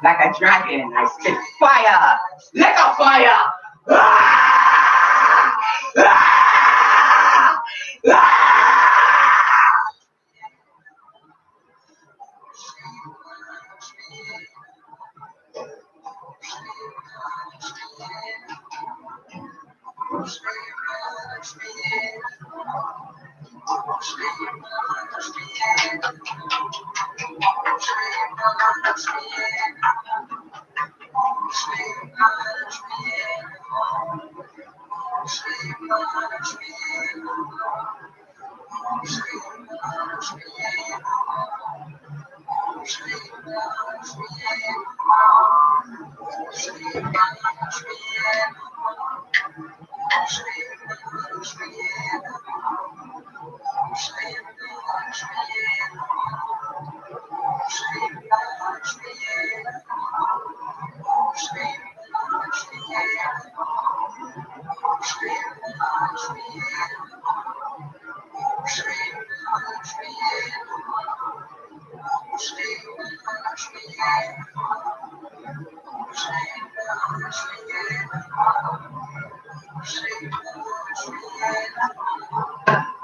Like a dragon, I spit fire, like a fire. Ah! Ah! Ah!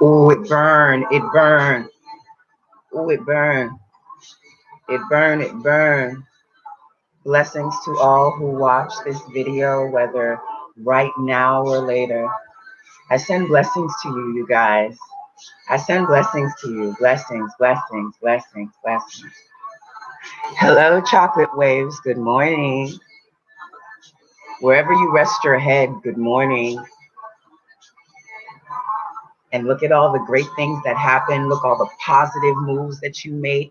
Oh, it burned, it burned. Oh, it burned. It burned, it burned. Blessings to all who watch this video, whether right now or later. I send blessings to you, you guys. I send blessings to you. Blessings, blessings, blessings, blessings. Hello, chocolate waves. Good morning. Wherever you rest your head, good morning. And look at all the great things that happen. Look all the positive moves that you make.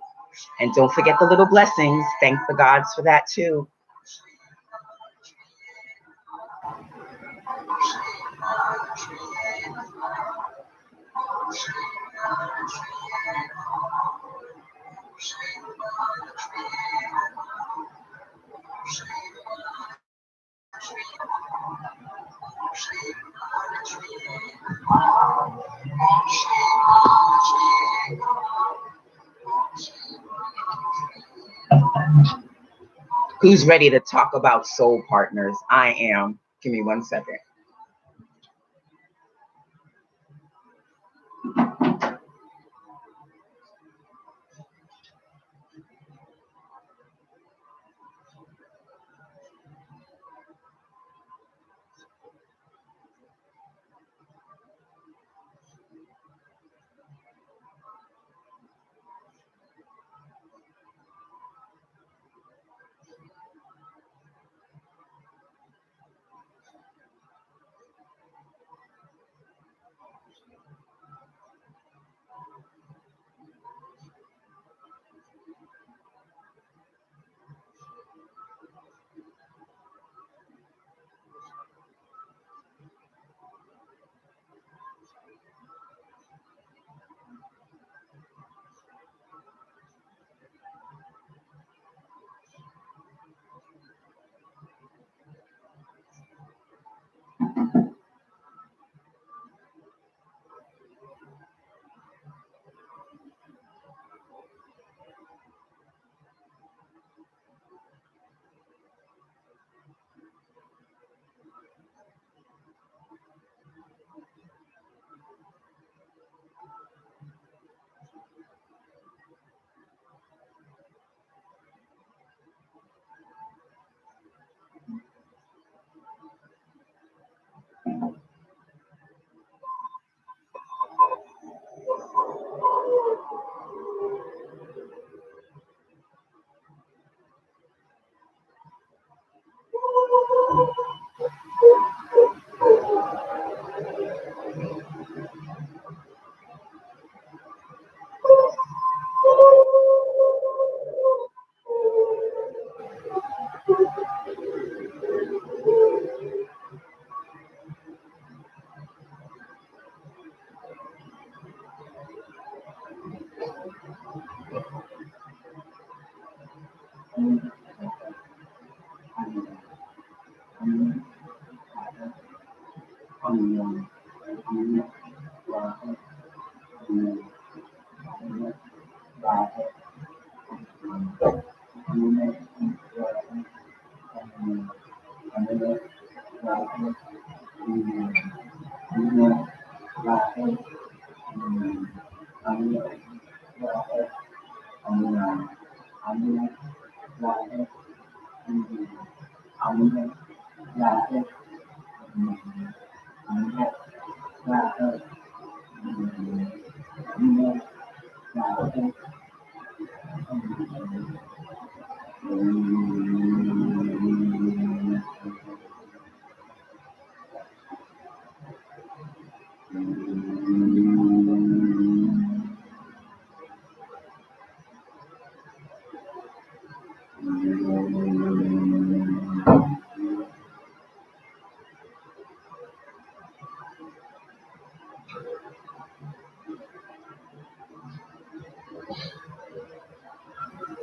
And don't forget the little blessings. Thank the gods for that too. Who's ready to talk about soul partners? I am. Give me 1 second.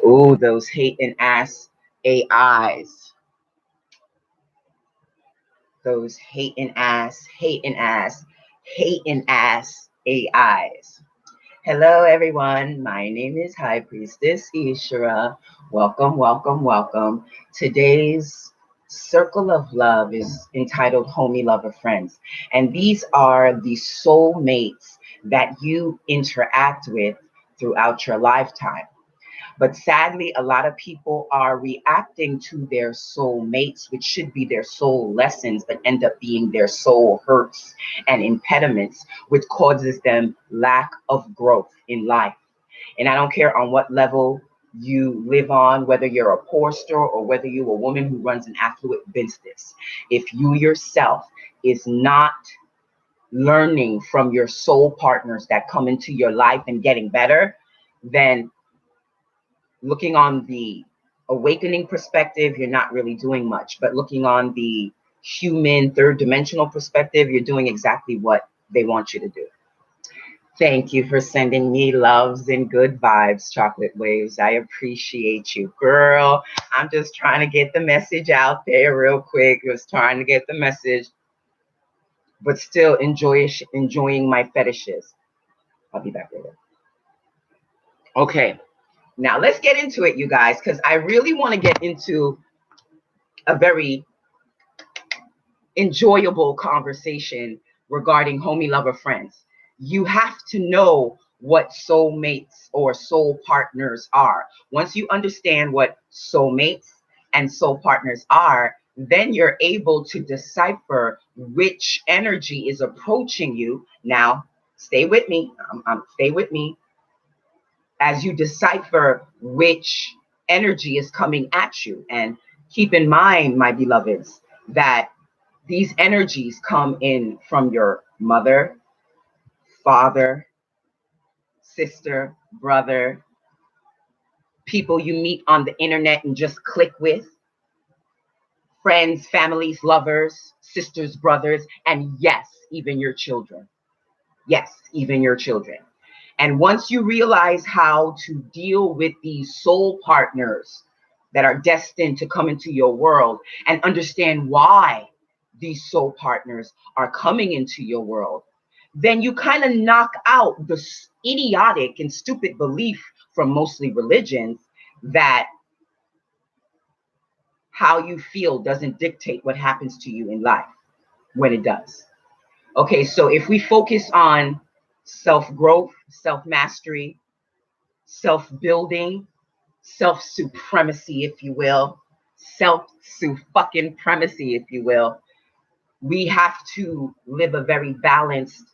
Oh, those hating ass AIs. Those hating ass AIs. Hello, everyone. My name is High Priestess Ishera. Welcome, welcome, welcome. Today's Circle of Love is entitled Homie Lover Friends. And these are the soul mates that you interact with throughout your lifetime. But sadly, a lot of people are reacting to their soul mates, which should be their soul lessons, but end up being their soul hurts and impediments, which causes them lack of growth in life. And I don't care on what level you live on, whether you're a poor store or whether you're a woman who runs an affluent business. If you yourself is not learning from your soul partners that come into your life and getting better, then looking on the awakening perspective, you're not really doing much. But looking on the human third dimensional perspective, you're doing exactly what they want you to do. Thank you for sending me loves and good vibes, Chocolate Waves. I appreciate you, girl. I'm just trying to get the message out there real quick. Just trying to get the message, but still enjoying my fetishes. I'll be back later. Okay. Now let's get into it, you guys, because I really want to get into a very enjoyable conversation regarding homie lover friends. You have to know what soulmates or soul partners are. Once you understand what soulmates and soul partners are, then you're able to decipher which energy is approaching you. Now, stay with me. Stay with me as you decipher which energy is coming at you. And keep in mind, my beloveds, that these energies come in from your mother, father, sister, brother, people you meet on the internet and just click with, friends, families, lovers, sisters, brothers, and yes, even your children. Yes, even your children. And once you realize how to deal with these soul partners that are destined to come into your world and understand why these soul partners are coming into your world, then you kind of knock out the idiotic and stupid belief from mostly religions that how you feel doesn't dictate what happens to you in life when it does. Okay, so if we focus on self-growth, self-mastery, self-building, self-supremacy, if you will, self-su-fucking-premacy, if you will, we have to live a very balanced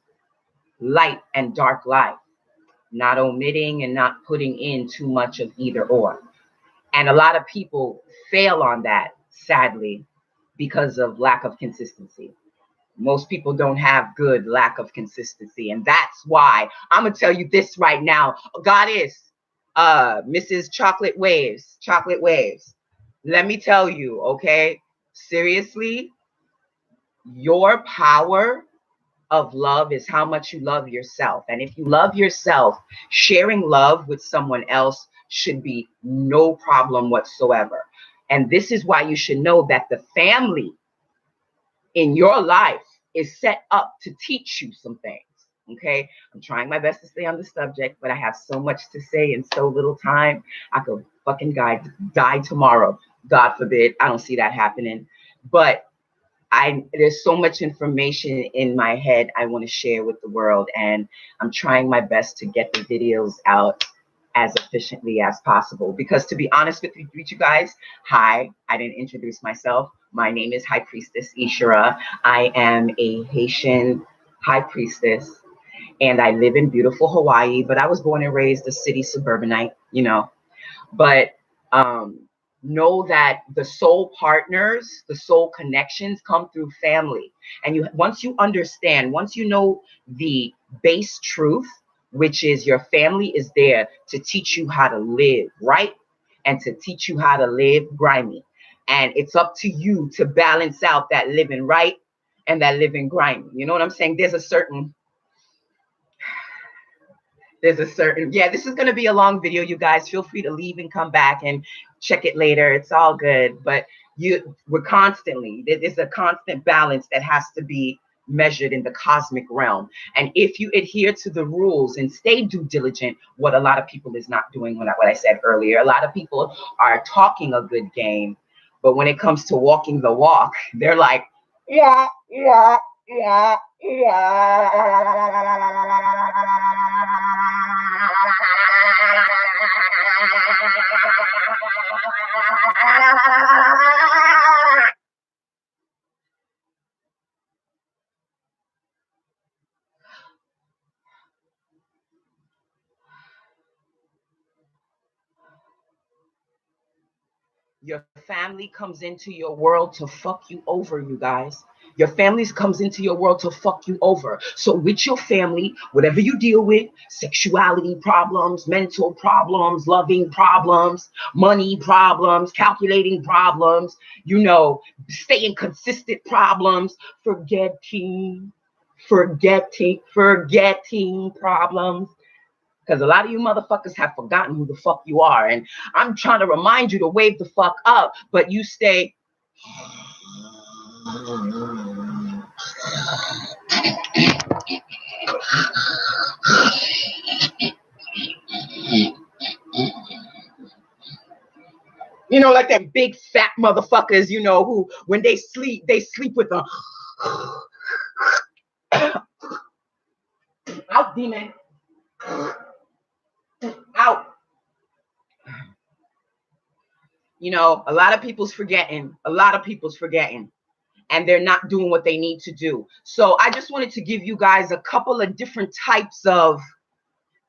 light and dark life, not omitting and not putting in too much of either or. And a lot of people fail on that, sadly, because of lack of consistency. Most people don't have good lack of consistency. And that's why I'm going to tell you this right now. Goddess, Mrs. Chocolate Waves. Let me tell you, okay? Seriously, your power of love is how much you love yourself. And if you love yourself, sharing love with someone else should be no problem whatsoever. And this is why you should know that the family in your life is set up to teach you some things. Okay, I'm trying my best to stay on the subject, but I have so much to say in so little time. I could fucking die tomorrow. God forbid. I don't see that happening. But there's so much information in my head I want to share with the world, and I'm trying my best to get the videos out as efficiently as possible. Because to be honest with you guys, hi, I didn't introduce myself. My name is High Priestess Ishera. I am a Haitian high priestess, and I live in beautiful Hawaii, but I was born and raised a city suburbanite, you know. But know that the soul partners, the soul connections come through family. And once you understand, once you know the base truth, which is your family is there to teach you how to live right and to teach you how to live grimy. And it's up to you to balance out that living right and that living grimy. You know what I'm saying? There's a certain, yeah, this is going to be a long video, you guys. Feel free to leave and come back and check it later. It's all good. But there's a constant balance that has to be measured in the cosmic realm. And if you adhere to the rules and stay due diligent, what a lot of people is not doing, what I said earlier, a lot of people are talking a good game, but when it comes to walking the walk, they're like, yeah, yeah, yeah, yeah. Your family comes into your world to fuck you over, you guys. Your family comes into your world to fuck you over. So with your family, whatever you deal with, sexuality problems, mental problems, loving problems, money problems, calculating problems, staying consistent problems, forgetting problems. Because a lot of you motherfuckers have forgotten who the fuck you are. And I'm trying to remind you to wave the fuck up, but you stay. Like that big fat motherfuckers, who when they sleep with a out, demon. Out. A lot of people's forgetting. And they're not doing what they need to do. So I just wanted to give you guys a couple of different types of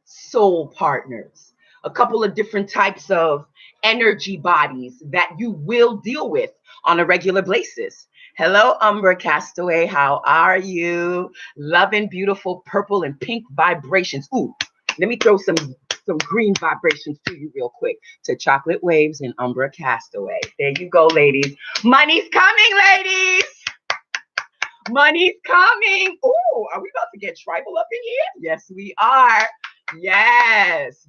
soul partners, a couple of different types of energy bodies that you will deal with on a regular basis. Hello, Umbra Castaway. How are you? Loving beautiful purple and pink vibrations. Ooh, let me throw some green vibrations to you real quick to Chocolate Waves and Umbra Castaway. There you go, ladies. Money's coming, ladies. Money's coming. Ooh, are we about to get tribal up in here? Yes, we are. Yes.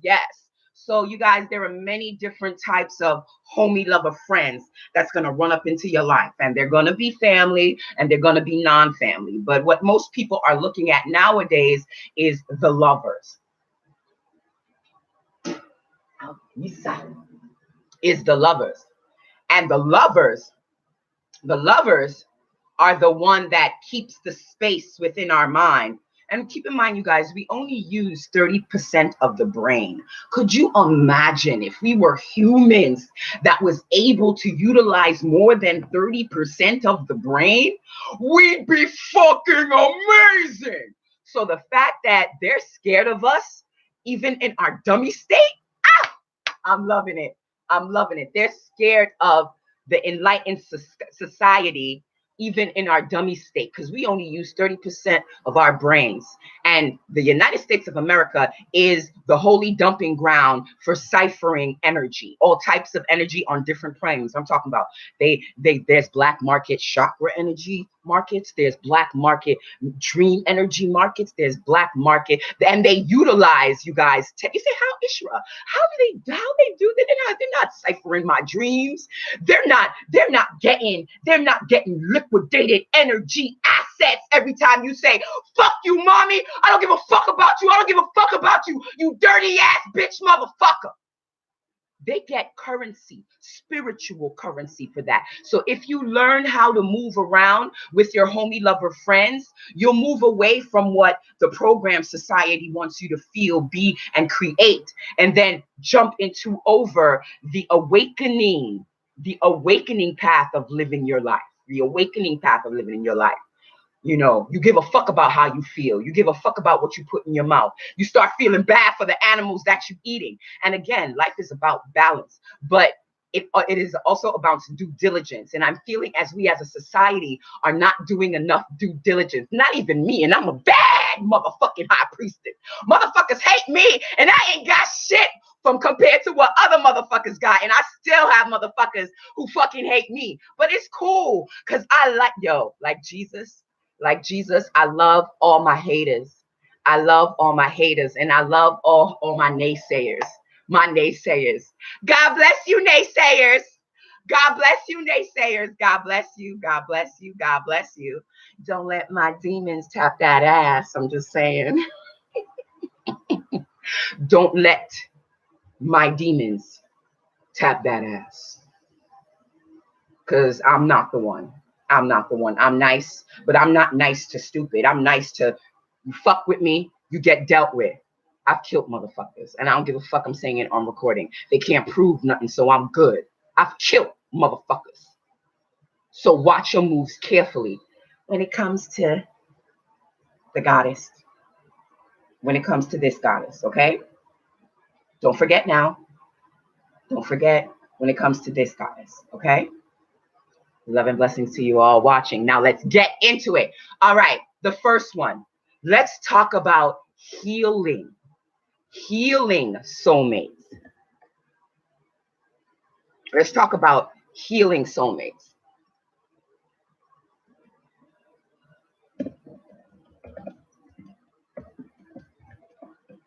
So you guys, there are many different types of homie lover friends that's going to run up into your life, and they're going to be family and they're going to be non-family. But what most people are looking at nowadays is the lovers. Is the lovers. And the lovers are the one that keeps the space within our mind. And keep in mind, you guys, we only use 30% of the brain. Could you imagine if we were humans that was able to utilize more than 30% of the brain? We'd be fucking amazing. So the fact that they're scared of us, even in our dummy state, I'm loving it. They're scared of the enlightened society, even in our dummy state, because we only use 30% of our brains. And the United States of America is the holy dumping ground for ciphering energy, all types of energy on different planes. I'm talking about there's black market chakra energy markets, there's black market dream energy markets, there's black market, and they utilize, you guys. You say, how, Ishra? How they do that? They're not ciphering my dreams. They're not getting liquidated energy assets sense every time you say, fuck you, mommy. I don't give a fuck about you. I don't give a fuck about you, you dirty ass bitch motherfucker. They get currency, spiritual currency for that. So if you learn how to move around with your homie lover friends, you'll move away from what the program society wants you to feel, be, and create, and then jump into over the awakening path of living your life, the awakening path of living in your life. You know, you give a fuck about how you feel. You give a fuck about what you put in your mouth. You start feeling bad for the animals that you're eating. And again, life is about balance, but it is also about due diligence. And I'm feeling as we as a society are not doing enough due diligence. Not even me, and I'm a bad motherfucking high priestess. Motherfuckers hate me, and I ain't got shit from compared to what other motherfuckers got. And I still have motherfuckers who fucking hate me. But it's cool, because I like Jesus. Like Jesus, I love all my haters. I love all my haters, and I love all my naysayers. My naysayers. God bless you, naysayers. God bless you, naysayers. God bless you. God bless you. God bless you. Don't let my demons tap that ass. I'm just saying. Don't let my demons tap that ass. Because I'm not the one. I'm not the one. I'm nice, but I'm not nice to stupid. I'm nice to, you fuck with me, you get dealt with. I've killed motherfuckers, and I don't give a fuck. I'm saying it on recording. They can't prove nothing, so I'm good. I've killed motherfuckers. So watch your moves carefully when it comes to the goddess. When it comes to this goddess, okay? Don't forget now. Don't forget when it comes to this goddess, okay? Love and blessings to you all watching. Now let's get into it. All right, the first one. Let's talk about healing. Healing soulmates. Let's talk about healing soulmates.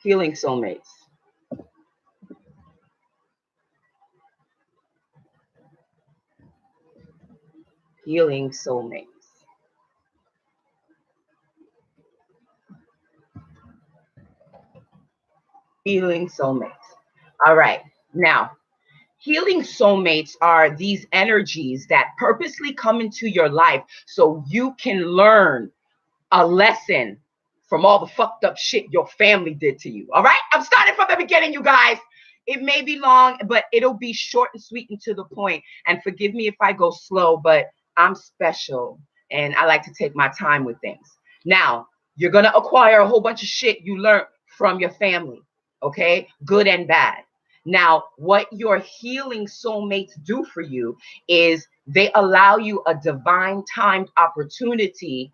Healing soulmates. Healing soulmates. Healing soulmates. All right. Now, healing soulmates are these energies that purposely come into your life so you can learn a lesson from all the fucked up shit your family did to you. All right? I'm starting from the beginning, you guys. It may be long, but it'll be short and sweet and to the point. And forgive me if I go slow, but I'm special and I like to take my time with things. Now, you're going to acquire a whole bunch of shit you learned from your family, okay? Good and bad. Now, what your healing soulmates do for you is they allow you a divine timed opportunity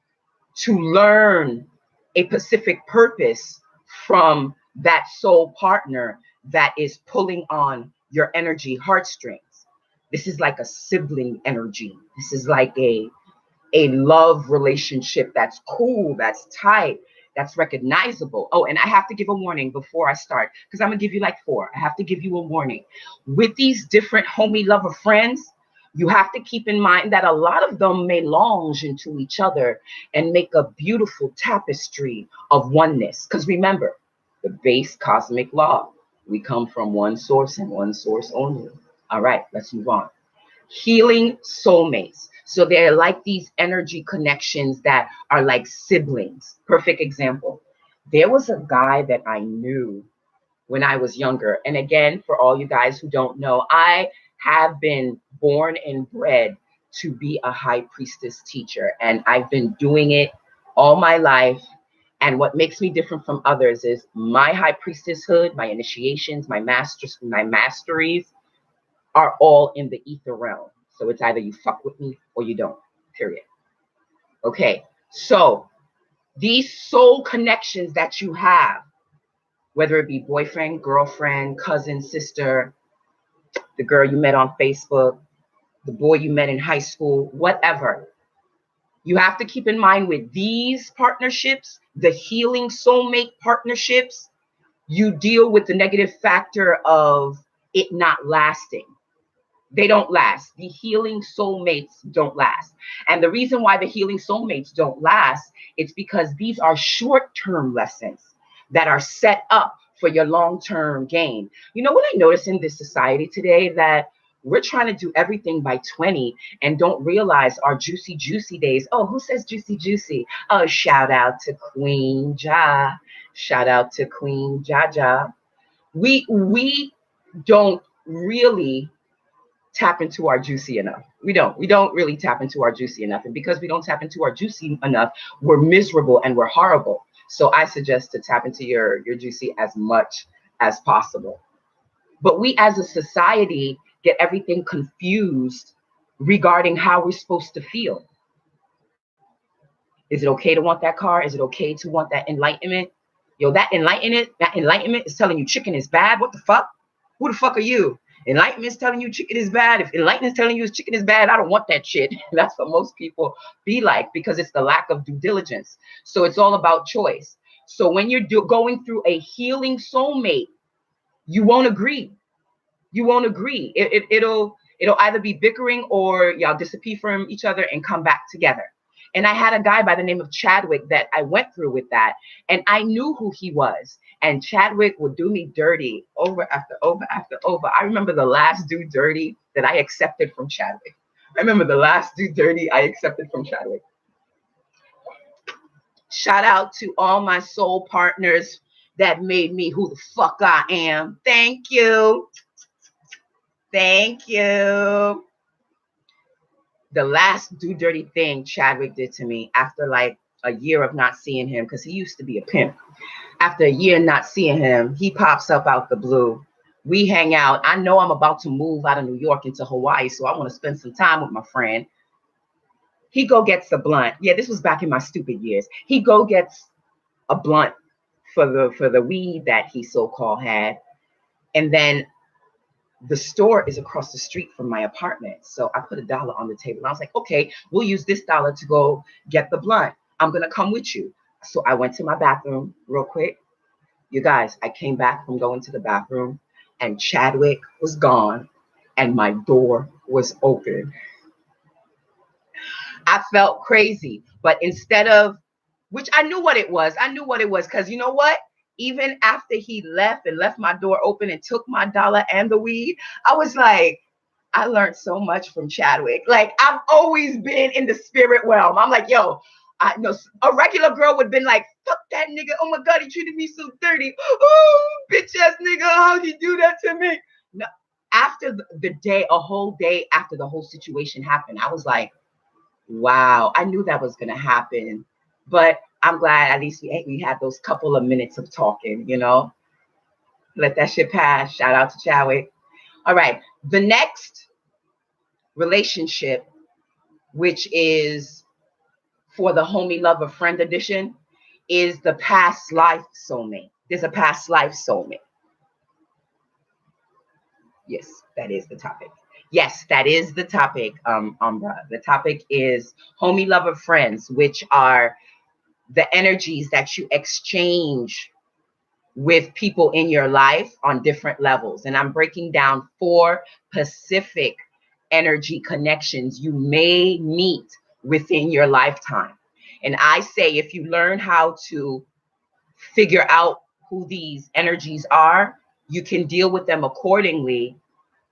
to learn a specific purpose from that soul partner that is pulling on your energy heartstrings. This is like a sibling energy. This is like a love relationship that's cool, that's tight, that's recognizable. Oh, and I have to give a warning before I start, because I'm going to give you like 4. I have to give you a warning. With these different homie lover friends, you have to keep in mind that a lot of them may lounge into each other and make a beautiful tapestry of oneness. Because remember, the base cosmic law, we come from one source and one source only. All right, let's move on. Healing soulmates. So they're like these energy connections that are like siblings. Perfect example. There was a guy that I knew when I was younger. And again, for all you guys who don't know, I have been born and bred to be a high priestess teacher. And I've been doing it all my life. And what makes me different from others is my high priestesshood, my initiations, my masteries are all in the ether realm. So it's either you fuck with me or you don't, period. Okay, so these soul connections that you have, whether it be boyfriend, girlfriend, cousin, sister, the girl you met on Facebook, the boy you met in high school, whatever. You have to keep in mind with these partnerships, the healing soulmate partnerships, you deal with the negative factor of it not lasting. They don't last. The healing soulmates don't last. And the reason why the healing soulmates don't last, it's because these are short-term lessons that are set up for your long-term gain. You know what I notice in this society today? That we're trying to do everything by 20 and don't realize our juicy, juicy days. Oh, who says juicy, juicy? Oh, shout out to Queen Ja. Shout out to Queen Jaja. We don't really tap into our juicy enough. We don't really tap into our juicy enough. And because we don't tap into our juicy enough, we're miserable and we're horrible. So I suggest to tap into your juicy as much as possible. But we as a society get everything confused regarding how we're supposed to feel. Is it okay to want that car? Is it okay to want that enlightenment? Yo, that enlightenment is telling you chicken is bad. What the fuck? Who the fuck are you? Enlightenment is telling you chicken is bad. If enlightenment is telling you chicken is bad, I don't want that shit. That's what most people be like, because it's the lack of due diligence. So it's all about choice. So when you're going through a healing soulmate, you won't agree. You won't agree. It'll either be bickering or y'all disappear from each other and come back together. And I had a guy by the name of Chadwick that I went through with that, and I knew who he was. And Chadwick would do me dirty over after over after over. I remember the last do dirty that I accepted from Chadwick. Shout out to all my soul partners that made me who the fuck I am. Thank you. Thank you. The last do dirty thing Chadwick did to me after like a year of not seeing him, because he used to be a pimp. After a year not seeing him, he pops up out the blue. We hang out. I know I'm about to move out of New York into Hawaii, so I want to spend some time with my friend. He go gets a blunt. Yeah, this was back in my stupid years. He go gets a blunt for the weed that he so-called had. And then the store is across the street from my apartment. So I put $1 on the table. I was like, okay, we'll use this $1 to go get the blunt. I'm going to come with you. So I went to my bathroom real quick. You guys, I came back from going to the bathroom and Chadwick was gone and my door was open. I felt crazy, but instead of, which I knew what it was. Because you know what? Even after he left and left my door open and took my $1 and the weed, I was like, I learned so much from Chadwick. Like, I've always been in the spirit realm. I'm like, yo, I know a regular girl would have been like, fuck that nigga. Oh my God, he treated me so dirty. Oh, bitch ass nigga, how'd he do that to me? No, after the day, a whole day after the whole situation happened, I was like, wow, I knew that was going to happen. But I'm glad at least we had those couple of minutes of talking, you know. Let that shit pass. Shout out to Chadwick. All right. The next relationship, which is for the homie lover friend edition, is the past life soulmate. There's a past life soulmate. Yes, that is the topic. Yes, that is the topic, Umbra. The topic is homie lover friends, which are the energies that you exchange with people in your life on different levels. And I'm breaking down 4 specific energy connections you may meet within your lifetime. And I say, if you learn how to figure out who these energies are, you can deal with them accordingly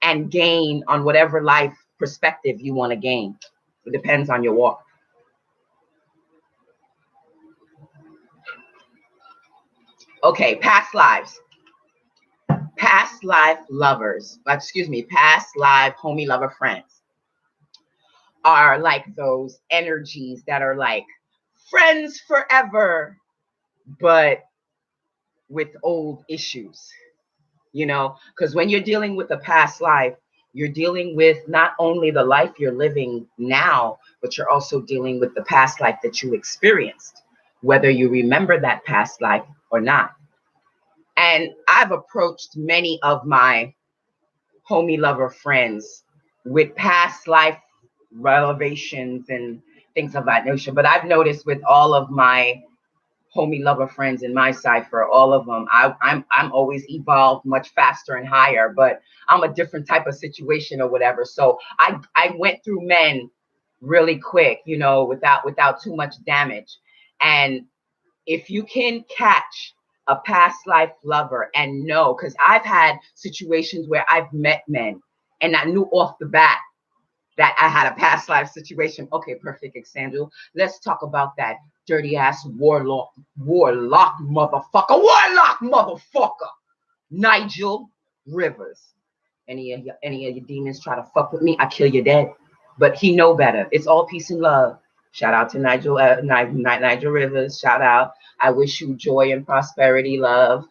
and gain on whatever life perspective you want to gain. It depends on your walk. Okay, past lives. Past life lovers, past life homie lover friends are like those energies that are like friends forever, but with old issues, you know, because when you're dealing with a past life, you're dealing with not only the life you're living now, but you're also dealing with the past life that you experienced, whether you remember that past life or not. And I've approached many of my homie lover friends with past life revelations and things of that nature. But I've noticed with all of my homie lover friends in my cipher, all of them. I'm always evolved much faster and higher, but I'm a different type of situation or whatever. So I went through men really quick, you know, without too much damage. And if you can catch a past life lover and know, because I've had situations where I've met men and I knew off the bat that I had a past life situation. Okay, perfect example. Let's talk about that dirty ass warlock motherfucker, Nigel Rivers. Any of your demons try to fuck with me, I kill you dead. But he know better. It's all peace and love. Shout out to Nigel Rivers. Shout out. I wish you joy and prosperity, love.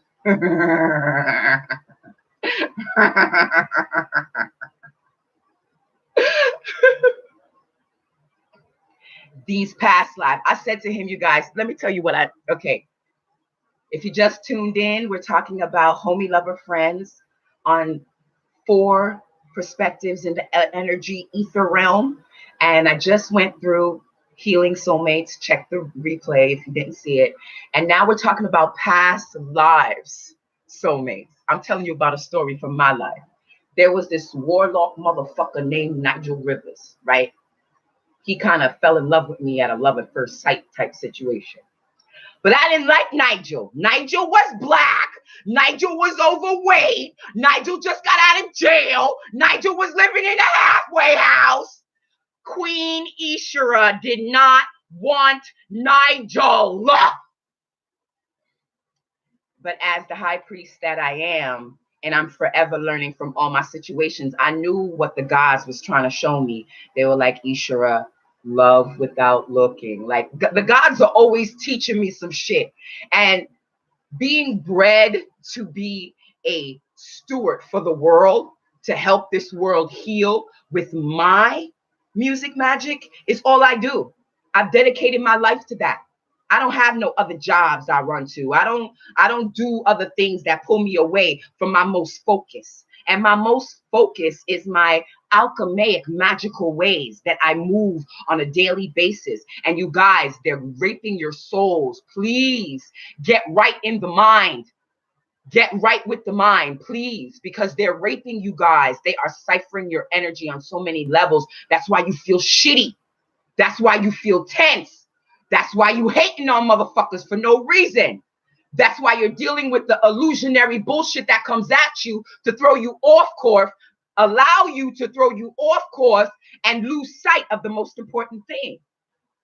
These past lives. I said to him, you guys, let me tell you okay. If you just tuned in, we're talking about homie lover friends on 4 perspectives in the energy ether realm. And I just went through healing soulmates. Check the replay if you didn't see it. And now we're talking about past lives soulmates. I'm telling you about a story from my life. There was this warlock motherfucker named Nigel Rivers, right? He kind of fell in love with me at a love at first sight type situation. But I didn't like Nigel. Nigel was black. Nigel was overweight. Nigel just got out of jail. Nigel was living in a halfway house. Queen Ishera did not want Nigel. But as the high priest that I am, and I'm forever learning from all my situations, I knew what the gods was trying to show me. They were like, Ishera, love without looking. Like the gods are always teaching me some shit. And being bred to be a steward for the world, to help this world heal with my music magic is all I do. I've dedicated my life to that. I don't have no other jobs I run to. I don't do other things that pull me away from my most focus. And my most focus is my alchemaic magical ways that I move on a daily basis. And you guys, they're raping your souls. Please get right in the mind. Get right with the mind, please, because they're raping you guys. They are ciphering your energy on so many levels. That's why you feel shitty. That's why you feel tense. That's why you hating on motherfuckers for no reason. That's why you're dealing with the illusionary bullshit that comes at you to throw you off course, allow you to throw you off course and lose sight of the most important thing.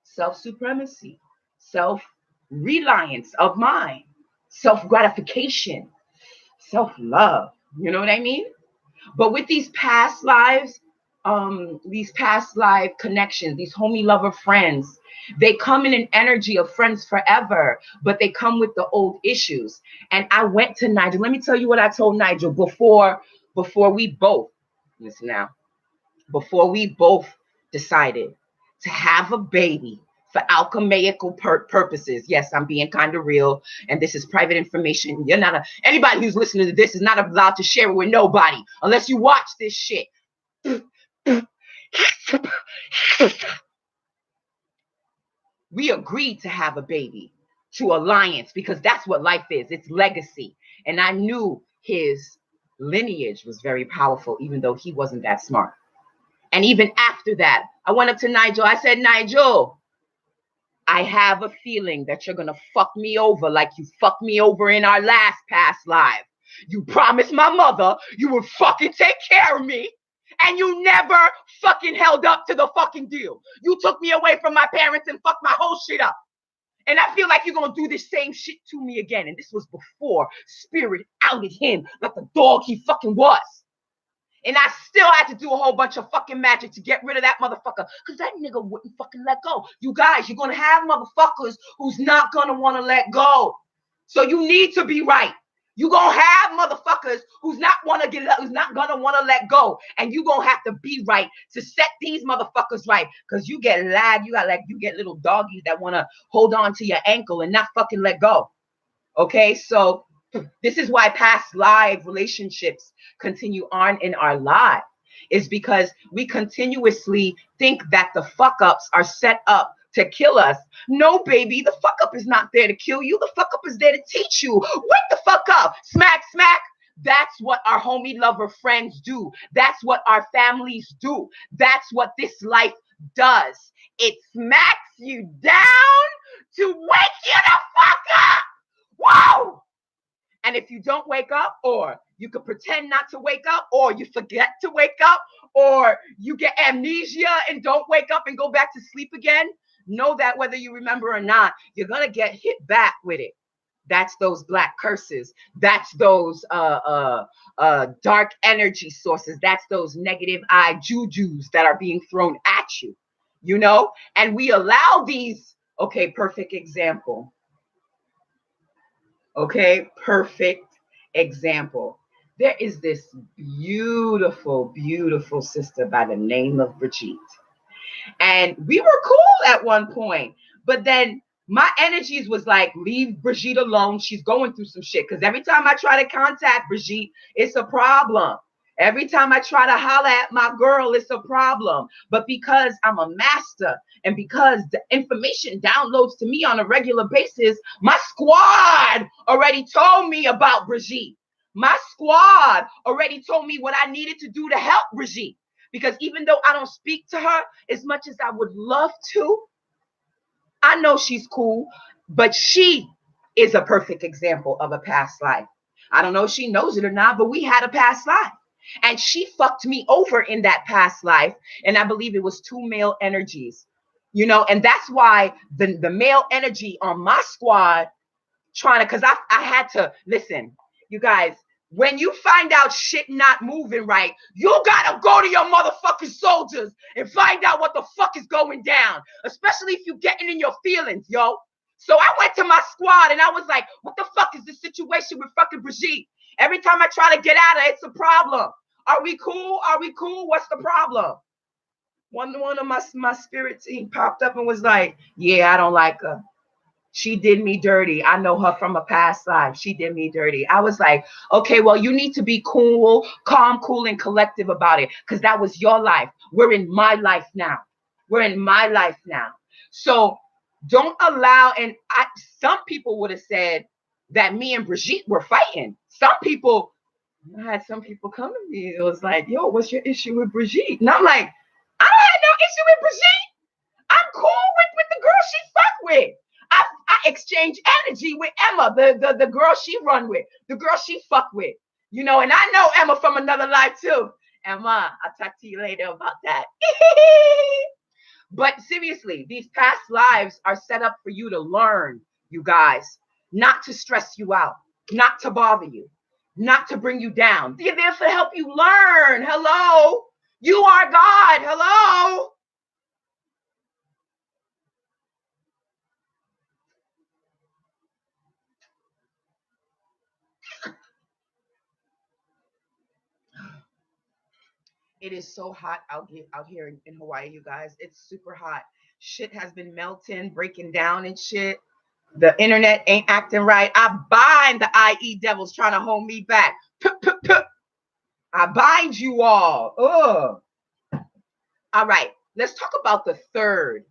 Self-supremacy, self-reliance of mind, self-gratification, self-love. You know what I mean? But with these past lives, these past life connections, these homie lover friends, they come in an energy of friends forever, but they come with the old issues. And I went to Nigel. Let me tell you what I told Nigel before we both, listen now, before we both decided to have a baby for alchemaical purposes. Yes, I'm being kind of real, and this is private information. Anybody who's listening to this is not allowed to share it with nobody unless you watch this shit. We agreed to have a baby, to alliance, because that's what life is. It's legacy. And I knew his lineage was very powerful, even though he wasn't that smart. And even after that, I went up to Nigel. I said, Nigel, I have a feeling that you're going to fuck me over like you fucked me over in our last past life. You promised my mother you would fucking take care of me, and you never fucking held up to the fucking deal. You took me away from my parents and fucked my whole shit up. And I feel like you're going to do this same shit to me again. And this was before Spirit outed him like the dog he fucking was. And I still had to do a whole bunch of fucking magic to get rid of that motherfucker, because that nigga wouldn't fucking let go. You guys, you're going to have motherfuckers who's not going to want to let go. So you need to be right. You're going to have motherfuckers who's not going to want to let go. And you're going to have to be right to set these motherfuckers right. Because you get lag. You get little doggies that want to hold on to your ankle and not fucking let go. Okay, so this is why past live relationships continue on in our lives, is because we continuously think that the fuck ups are set up to kill us. No, baby, the fuck up is not there to kill you. The fuck up is there to teach you. Wake the fuck up. Smack, smack. That's what our homie lover friends do. That's what our families do. That's what this life does. It smacks you down to wake you the fuck up. Whoa! And if you don't wake up, or you could pretend not to wake up, or you forget to wake up, or you get amnesia and don't wake up and go back to sleep again, know that whether you remember or not, you're going to get hit back with it. That's those black curses. That's those dark energy sources. That's those negative eye jujus that are being thrown at you, you know? And we allow these, okay, perfect example. Okay, perfect example. There is this beautiful, beautiful sister by the name of Brigitte. And we were cool at one point, but then my energies was like, leave Brigitte alone. She's going through some shit. Because every time I try to contact Brigitte, it's a problem. Every time I try to holler at my girl, it's a problem. But because I'm a master and because the information downloads to me on a regular basis, my squad already told me about Brigitte. My squad already told me what I needed to do to help Brigitte. Because even though I don't speak to her as much as I would love to, I know she's cool, but she is a perfect example of a past life. I don't know if she knows it or not, but we had a past life. And she fucked me over in that past life. And I believe it was two male energies, you know, and that's why the male energy on my squad trying to, because I had to, listen, you guys, when you find out shit not moving right, you gotta go to your motherfucking soldiers and find out what the fuck is going down, especially if you're getting in your feelings, yo. So I went to my squad and I was like, what the fuck is the situation with fucking Brigitte? Every time I try to get at her, it's a problem. Are we cool? Are we cool? What's the problem? One of my spirit team popped up and was like, yeah, I don't like her. She did me dirty. I know her from a past life. She did me dirty. I was like, okay, well, you need to be cool, calm, cool, and collective about it, because that was your life. We're in my life now. We're in my life now. So don't allow, and some people would have said that me and Brigitte were fighting. Some people, I had some people come to me. It was like, yo, what's your issue with Brigitte? And I'm like, I don't have no issue with Brigitte. I'm cool with the girl she fuck with. I exchange energy with Emma, the girl she run with, the girl she fuck with, you know, and I know Emma from another life too. Emma, I'll talk to you later about that. But seriously, these past lives are set up for you to learn, you guys, not to stress you out, not to bother you, not to bring you down. They're there to help you learn. Hello. You are God. Hello. It is so hot out here in Hawaii, you guys. It's super hot. Shit has been melting, breaking down and shit. The internet ain't acting right. I bind the IE devils trying to hold me back. I bind you all. Ugh. All right, let's talk about the third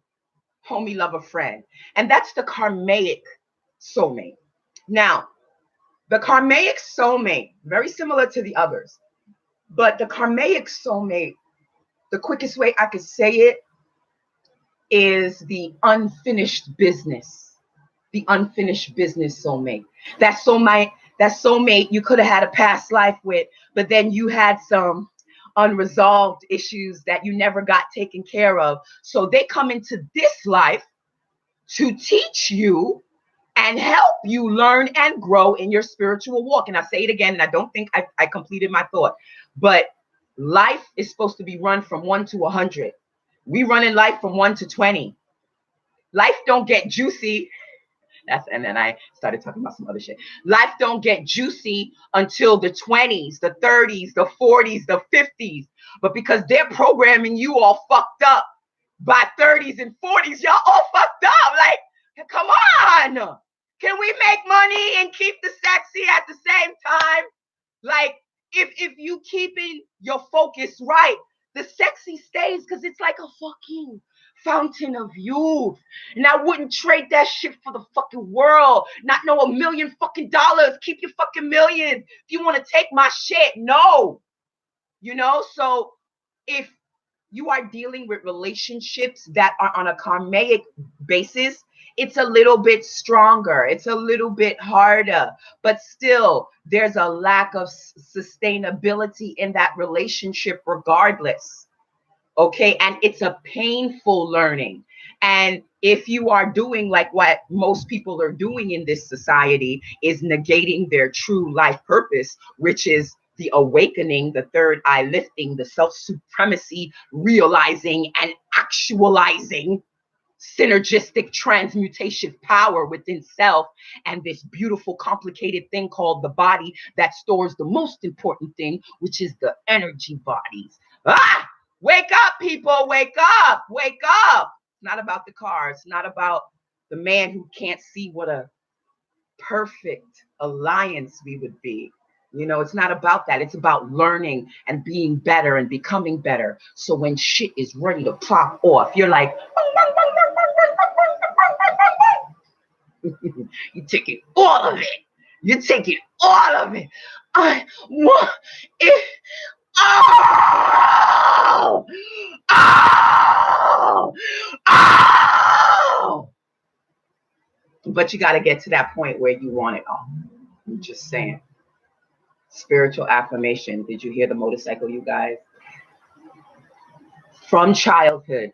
homie lover friend, and that's the karmic soulmate. Now, the karmic soulmate, very similar to the others, but the karmic soulmate, the quickest way I could say it is the unfinished business. The unfinished business soulmate. That soulmate you could have had a past life with, but then you had some unresolved issues that you never got taken care of. So they come into this life to teach you and help you learn and grow in your spiritual walk. And I say it again, and I don't think I completed my thought, but life is supposed to be run from 1 to 100. We run in life from 1 to 20. Life don't get juicy. And then I started talking about some other shit. Life don't get juicy until the 20s, the 30s, the 40s, the 50s. But because they're programming you all fucked up by 30s and 40s, y'all all fucked up. Like, come on. Can we make money and keep the sexy at the same time? Like, if you keeping your focus right, the sexy stays because it's like a fucking fountain of youth. And I wouldn't trade that shit for the fucking world. Not know $1 million fucking dollars. Keep your fucking millions. If you want to take my shit, no. You know, so if you are dealing with relationships that are on a karmic basis, it's a little bit stronger. It's a little bit harder, but still there's a lack of sustainability in that relationship regardless. Okay. And it's a painful learning. And if you are doing like what most people are doing in this society, is negating their true life purpose, which is the awakening, the third eye lifting, the self-supremacy, realizing and actualizing synergistic transmutation power within self, and this beautiful complicated thing called the body that stores the most important thing, which is the energy bodies. Wake up, people, wake up, wake up. It's not about the car. It's not about the man who can't see what a perfect alliance we would be. You know, it's not about that. It's about learning and being better and becoming better. So when shit is ready to pop off, you're like, you take it all of it. You take it all of it. I want it. Oh! Oh! Oh! But you got to get to that point where you want it all. I'm just saying. Spiritual affirmation. Did you hear the motorcycle, you guys? From childhood,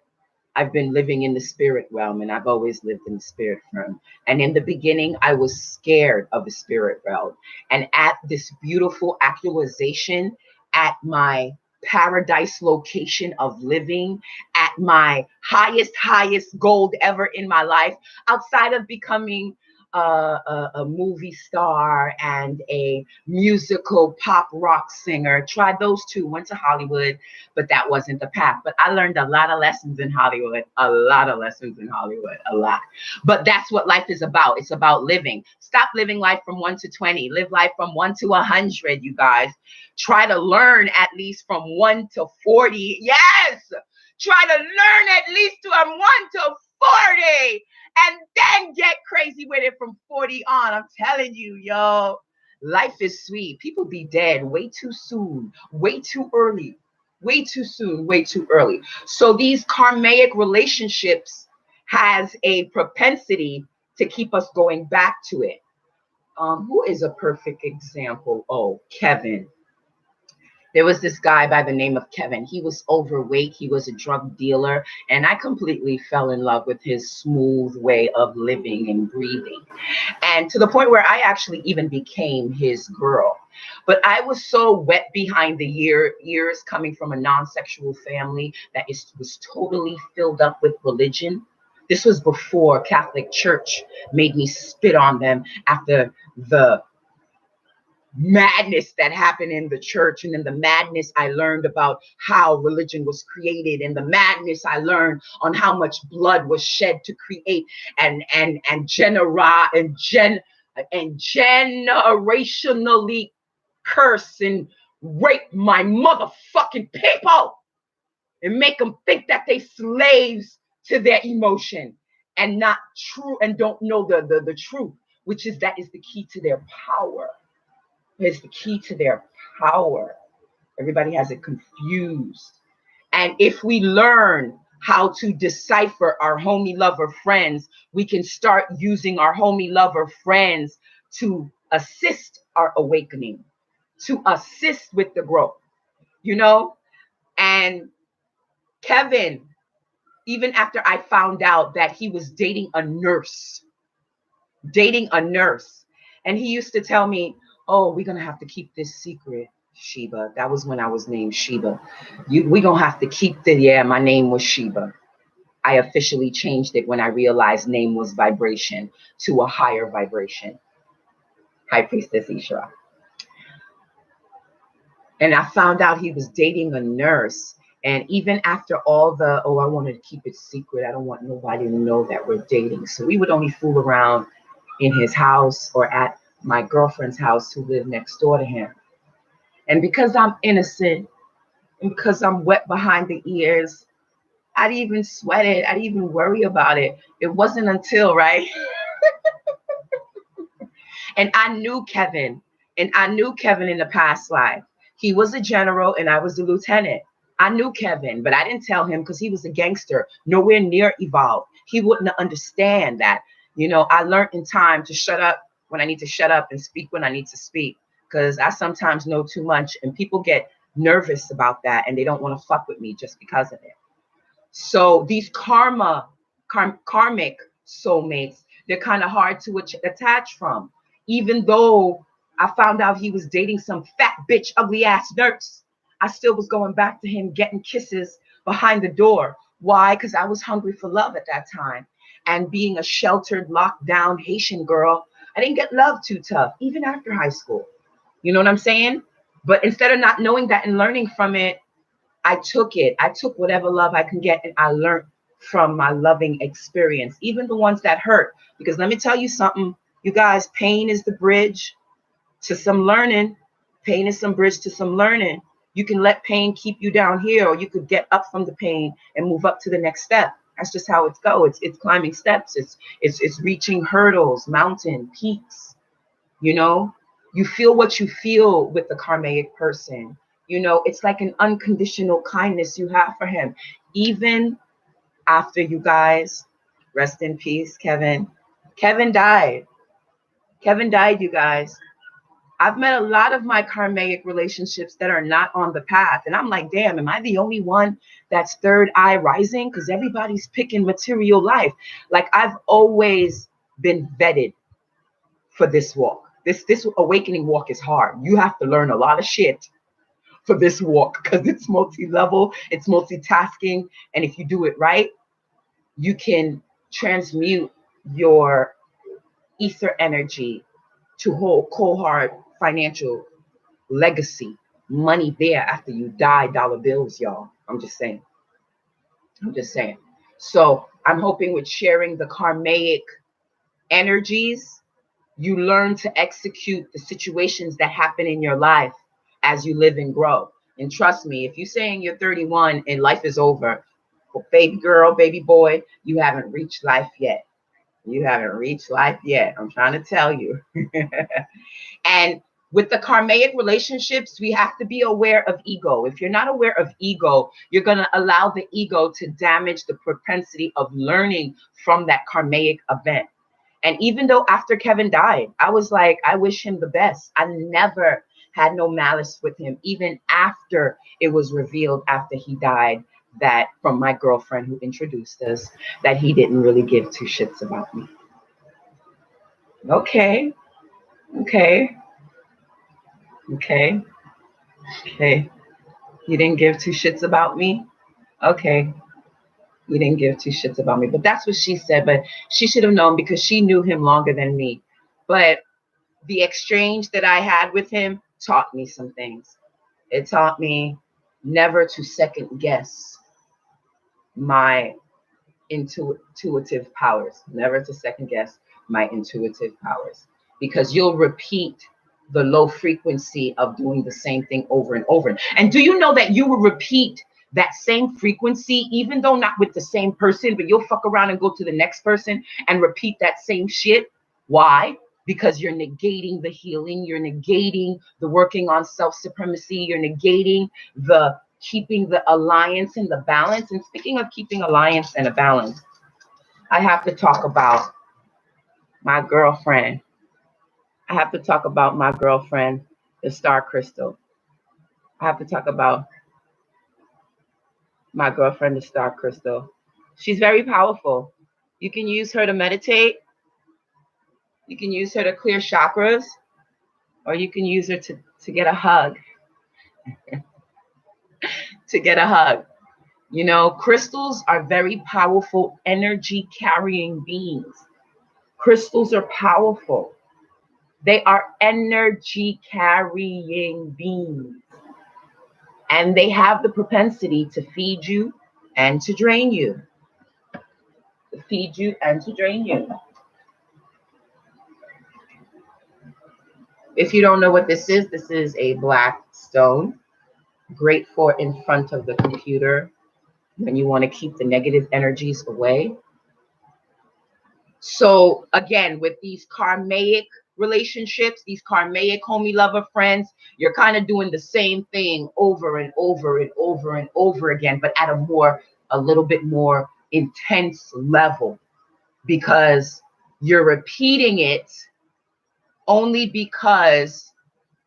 I've been living in the spirit realm, and I've always lived in the spirit realm. And in the beginning, I was scared of the spirit realm. And at this beautiful actualization, at my paradise location of living, at my highest goal ever in my life, outside of becoming a movie star and a musical pop rock singer. Tried those two, went to Hollywood, but that wasn't the path. But I learned a lot of lessons in Hollywood, a lot. But that's what life is about. It's about living. Stop living life from 1 to 20. Live life from 1 to 100, you guys. Try to learn at least from 1 to 40. Yes! Try to learn at least from 1 to 40. And then get crazy with it from 40 on. I'm telling you, yo. Life is sweet. People be dead way too soon, way too early, way too soon, way too early. So these karmic relationships has a propensity to keep us going back to it. Who is a perfect example? Oh, Kevin. There was this guy by the name of Kevin. He was overweight. He was a drug dealer. And I completely fell in love with his smooth way of living and breathing. And to the point where I actually even became his girl. But I was so wet behind the ears coming from a non-sexual family that was totally filled up with religion. This was before Catholic Church made me spit on them after the madness that happened in the church, and then the madness I learned about how religion was created, and the madness I learned on how much blood was shed to create and generationally curse and rape my motherfucking people and make them think that they slaves to their emotion and not true, and don't know the truth, which is that is the key to their power. Is the key to their power. Everybody has it confused. And if we learn how to decipher our homie lover friends, we can start using our homie lover friends to assist our awakening, to assist with the growth, you know? And Kevin, even after I found out that he was dating a nurse, and he used to tell me, oh, we're going to have to keep this secret, Sheba. That was when I was named Sheba. We're going to have to keep my name was Sheba. I officially changed it when I realized name was vibration to a higher vibration. High Priestess Ishera. And I found out he was dating a nurse. And even after all I wanted to keep it secret. I don't want nobody to know that we're dating. So we would only fool around in his house or at my girlfriend's house who lived next door to him. And because I'm innocent and because I'm wet behind the ears, I didn't even sweat it. I didn't even worry about it. It wasn't until, right? And I knew Kevin, and I knew Kevin in the past life. He was a general and I was a lieutenant. I knew Kevin, but I didn't tell him because he was a gangster, nowhere near evolved. He wouldn't understand that. I learned in time to shut up when I need to shut up and speak when I need to speak, because I sometimes know too much and people get nervous about that and they don't want to fuck with me just because of it. So these karmic soulmates, they're kind of hard to attach from. Even though I found out he was dating some fat bitch, ugly ass nurse, I still was going back to him, getting kisses behind the door. Why? Because I was hungry for love at that time. And being a sheltered, locked down Haitian girl, I didn't get love too tough, even after high school. You know what I'm saying? But instead of not knowing that and learning from it, I took it. I took whatever love I can get, and I learned from my loving experience, even the ones that hurt. Because let me tell you something, you guys, pain is the bridge to some learning. Pain is some bridge to some learning. You can let pain keep you down here, or you could get up from the pain and move up to the next step. That's just how it's go. It's climbing steps. It's reaching hurdles, mountain peaks. You feel what you feel with the karmic person. It's like an unconditional kindness you have for him. Even after, you guys, rest in peace, Kevin. Kevin died. Kevin died, you guys. I've met a lot of my karmic relationships that are not on the path. And I'm like, damn, am I the only one that's third eye rising? Because everybody's picking material life. Like, I've always been vetted for this walk. This awakening walk is hard. You have to learn a lot of shit for this walk because it's multi-level, it's multitasking. And if you do it right, you can transmute your ether energy to whole cold hard financial legacy, money there after you die, dollar bills, y'all. I'm just saying. So I'm hoping with sharing the karmic energies, you learn to execute the situations that happen in your life as you live and grow. And trust me, if you're saying you're 31 and life is over, well, baby girl, baby boy, you haven't reached life yet. You haven't reached life yet. I'm trying to tell you. And with the karmic relationships, we have to be aware of ego. If you're not aware of ego, you're going to allow the ego to damage the propensity of learning from that karmic event. And even though after Kevin died, I was like, I wish him the best. I never had no malice with him, even after it was revealed after he died, that from my girlfriend who introduced us, that he didn't really give two shits about me. Okay. You didn't give two shits about me? Okay. You didn't give two shits about me. But that's what she said. But she should have known because she knew him longer than me. But the exchange that I had with him taught me some things. It taught me never to second guess my intuitive powers, never to second guess my intuitive powers, because you'll repeat the low frequency of doing the same thing over and over. And do you know that you will repeat that same frequency, even though not with the same person, but you'll fuck around and go to the next person and repeat that same shit? Why? Because you're negating the healing, you're negating the working on self-supremacy, you're negating the keeping the alliance and the balance. And speaking of keeping alliance and a balance, I have to talk about my girlfriend. The star crystal. I have to talk about my girlfriend, the star crystal. She's very powerful. You can use her to meditate. You can use her to clear chakras, or you can use her to get a hug. To get a hug. Crystals are very powerful energy carrying beings. Crystals are powerful. They are energy carrying beings. And they have the propensity to feed you and to drain you. To feed you and to drain you. If you don't know what this is a black stone. Great for in front of the computer. when you want to keep the negative energies away. So again, with these karmic relationships, these karmic homie lover friends, you're kind of doing the same thing over and over and over and over again, but at a little bit more intense level, because you're repeating it only because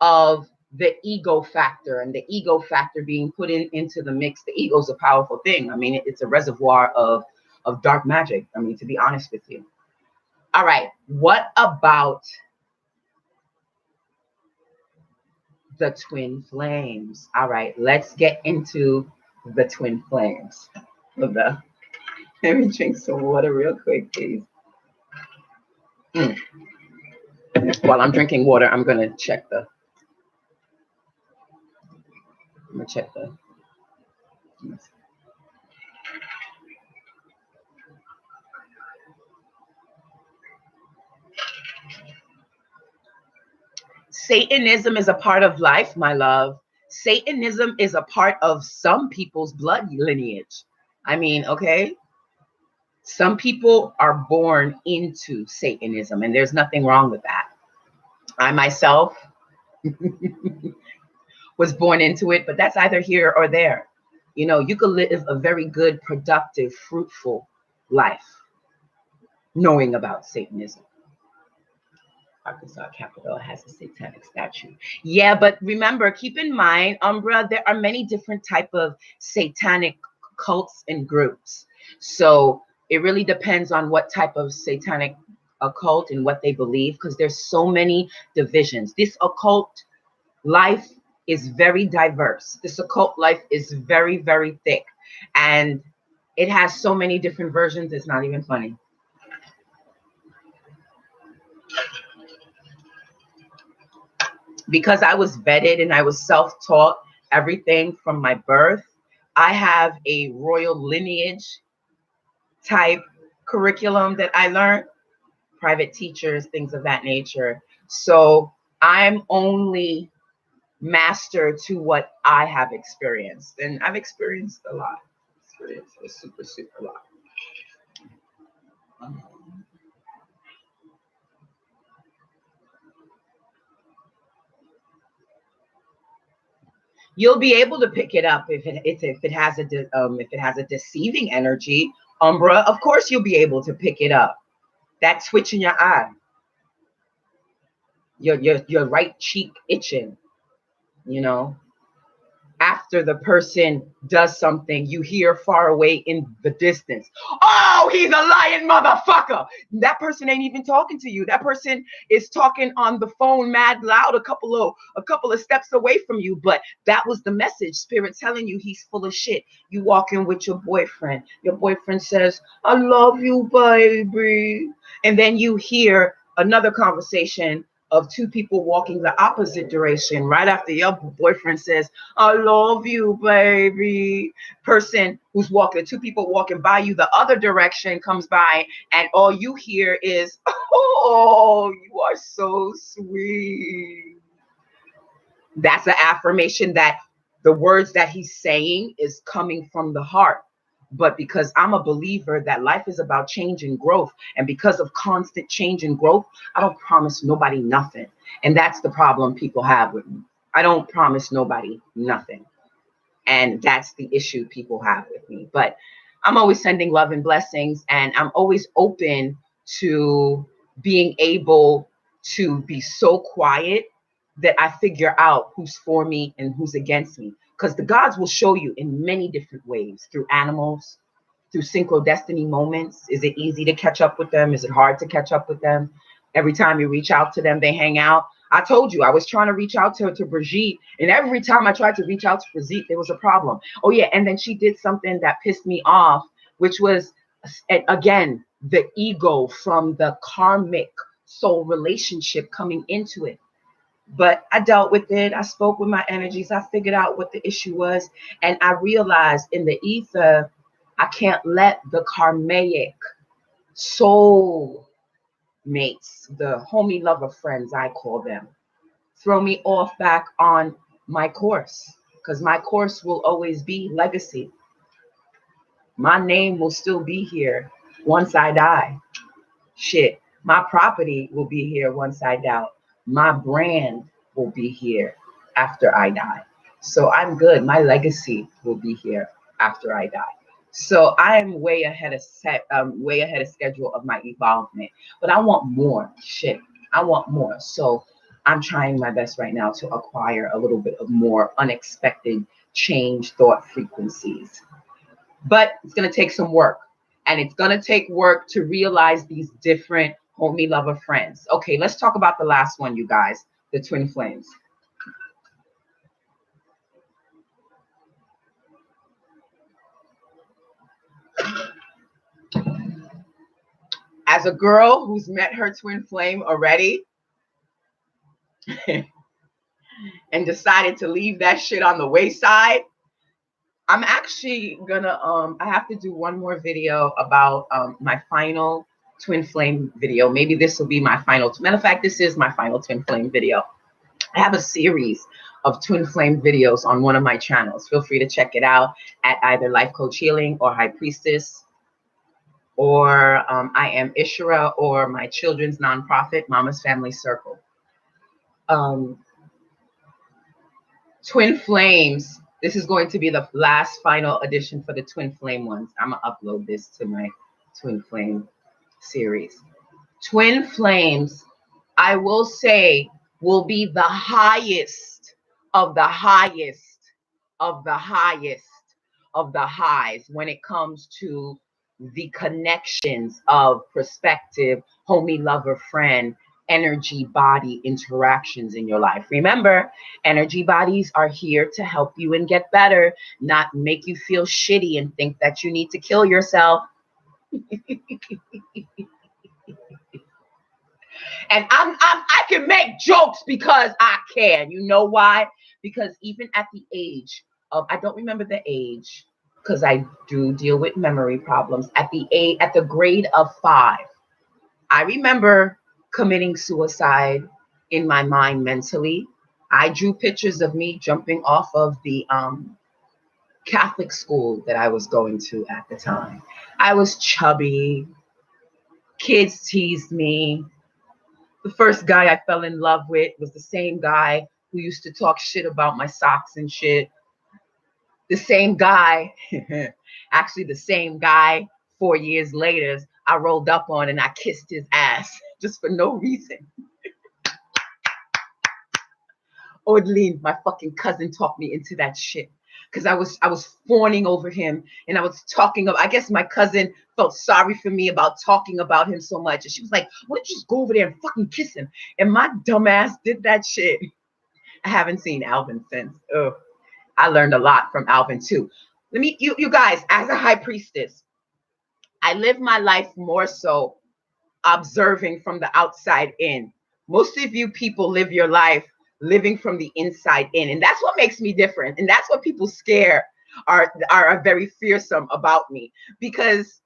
of the ego factor, and the ego factor being put into the mix. The ego is a powerful thing. I mean, it's a reservoir of dark magic. I mean, to be honest with you. All right, what about the twin flames? All right, let's get into the twin flames. Let me drink some water real quick, please. While I'm drinking water, I'm gonna check the. I'm gonna check the. Satanism is a part of life, my love. Satanism is a part of some people's blood lineage. I mean, okay. Some people are born into Satanism, and there's nothing wrong with that. I myself was born into it, but that's either here or there. You know, you could live a very good, productive, fruitful life knowing about Satanism. Arkansas Capitol has a satanic statue. Yeah, but remember, keep in mind, Umbra, there are many different type of satanic cults and groups. So it really depends on what type of satanic occult and what they believe, because there's so many divisions. This occult life is very diverse. This occult life is very, very thick. And it has so many different versions, it's not even funny. Because I was vetted and I was self-taught everything from my birth, I have a royal lineage type curriculum that I learned, private teachers, things of that nature. So I'm only master to what I have experienced. And I've experienced a lot. Experienced a super, super lot. You'll be able to pick it up if it has a deceiving energy, Umbra. Of course, you'll be able to pick it up. That twitch in your eye, your right cheek itching, you know. After the person does something, you hear far away in the distance, "Oh, he's a lying motherfucker." That person ain't even talking to you. That person is talking on the phone mad loud a couple of steps away from you. But that was the message, spirit telling you he's full of shit. You walk in with your boyfriend. Your boyfriend says, "I love you, baby." And then you hear another conversation of two people walking the opposite direction right after your boyfriend says, "I love you, baby." Person who's walking, two people walking by you the other direction comes by, and all you hear is, "Oh, you are so sweet." That's an affirmation that the words that he's saying is coming from the heart. But because I'm a believer that life is about change and growth, and because of constant change and growth, I don't promise nobody nothing. And that's the problem people have with me. I don't promise nobody nothing. And that's the issue people have with me. But I'm always sending love and blessings, and I'm always open to being able to be so quiet that I figure out who's for me and who's against me. Because the gods will show you in many different ways, through animals, through synchrodestiny moments. Is it easy to catch up with them? Is it hard to catch up with them? Every time you reach out to them, they hang out. I told you I was trying to reach out to Brigitte, and every time I tried to reach out to Brigitte, there was a problem. Oh yeah, and then she did something that pissed me off, which was, again, the ego from the karmic soul relationship coming into it. But I dealt with it. I spoke with my energies. I figured out what the issue was. And I realized in the ether, I can't let the karmic soul mates, the homie lover friends, I call them, throw me off back on my course. Because my course will always be legacy. My name will still be here once I die. Shit, my property will be here once I die. My brand will be here after I die. So I'm good. My legacy will be here after I die. So I am way ahead of schedule of my evolvement. But I want more shit. I want more. So I'm trying my best right now to acquire a little bit of more unexpected change thought frequencies. But it's going to take some work. And it's going to take work to realize these different homie lover friends. Okay, let's talk about the last one, you guys, the twin flames. As a girl who's met her twin flame already and decided to leave that shit on the wayside, I'm actually gonna I have to do one more video about my final twin flame video. Maybe this will be my final. Matter of fact, this is my final twin flame video. I have a series of twin flame videos on one of my channels. Feel free to check it out at either Life Coach Healing or High Priestess, or I am Ishera, or my children's nonprofit, Mama's Family Circle. Um, Twin Flames. This is going to be the last final edition for the Twin Flame ones. I'm going to upload this to my Twin Flame series. Twin Flames, I will say, will be the highest of the highest of the highest of the highs when it comes to the connections of perspective, homie, lover, friend, energy body interactions in your life. Remember, energy bodies are here to help you and get better, not make you feel shitty and think that you need to kill yourself. And I can make jokes because I can. You know why? Because even at the age of, I don't remember the age because I do deal with memory problems. At the grade of 5, I remember committing suicide in my mind mentally. I drew pictures of me jumping off of the Catholic school that I was going to at the time. I was chubby. Kids teased me. The first guy I fell in love with was the same guy who used to talk shit about my socks and shit. The same guy, actually the same guy 4 years later, I rolled up on and I kissed his ass just for no reason. Odeline, my fucking cousin, talked me into that shit. Because I was fawning over him and I was talking about, I guess my cousin felt sorry for me about talking about him so much. And she was like, why don't you just go over there and fucking kiss him? And my dumbass did that shit. I haven't seen Alvin since. Ugh. I learned a lot from Alvin too. You guys, as a high priestess, I live my life more so observing from the outside in. Most of you people live your life living from the inside in, and that's what makes me different, and that's what people scare are very fearsome about me, because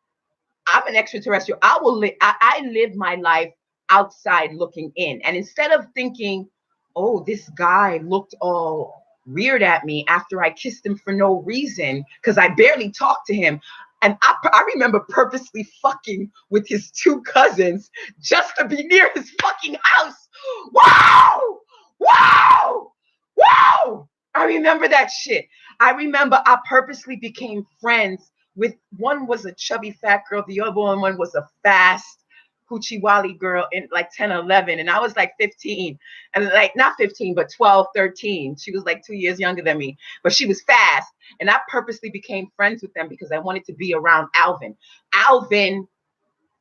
I'm an extraterrestrial. I live my life outside looking in, and instead of thinking, oh, this guy looked all weird at me after I kissed him for no reason because I barely talked to him. And I remember purposely fucking with his 2 cousins just to be near his fucking house. Wow! Wow! Wow! I remember that shit. I remember I purposely became friends with, one was a chubby fat girl, the other one was a fast hoochie wally girl in like 10 or 11, and I was like 15, and like not 15 but 12, 13. She was like 2 years younger than me, but she was fast, and I purposely became friends with them because I wanted to be around Alvin. Alvin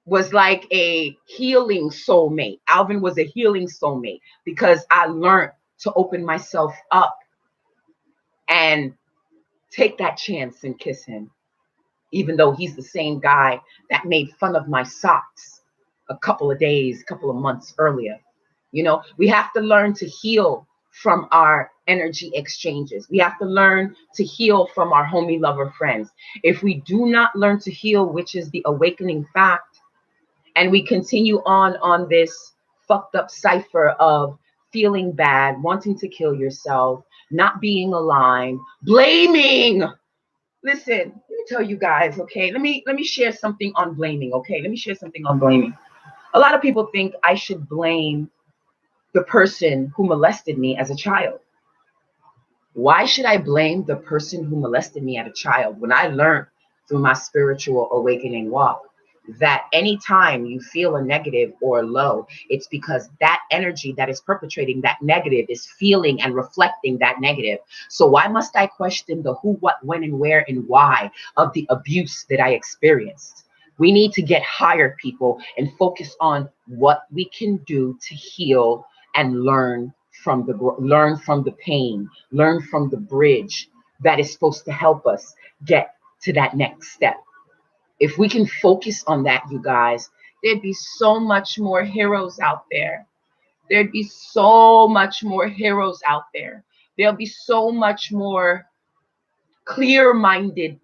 was like a healing soulmate. Alvin was a healing soulmate because I learned to open myself up and take that chance and kiss him, even though he's the same guy that made fun of my socks a couple of months earlier. You know, we have to learn to heal from our energy exchanges. We have to learn to heal from our homie lover friends. If we do not learn to heal, which is the awakening fact, and we continue on this fucked up cipher of feeling bad, wanting to kill yourself, not being aligned, blaming Listen, let me tell you guys, okay? Let me share something on blaming, okay? Let me share something on blaming. A lot of people think I should blame the person who molested me as a child. Why should I blame the person who molested me as a child when I learned through my spiritual awakening walk that anytime you feel a negative or low, it's because that energy that is perpetrating that negative is feeling and reflecting that negative. So why must I question the who, what, when, and where and why of the abuse that I experienced? We need to get higher, people, and focus on what we can do to heal and learn from the pain, learn from the bridge that is supposed to help us get to that next step. If we can focus on that, you guys, there'd be so much more heroes out there. There'd be so much more heroes out there. There'll be so much more clear-minded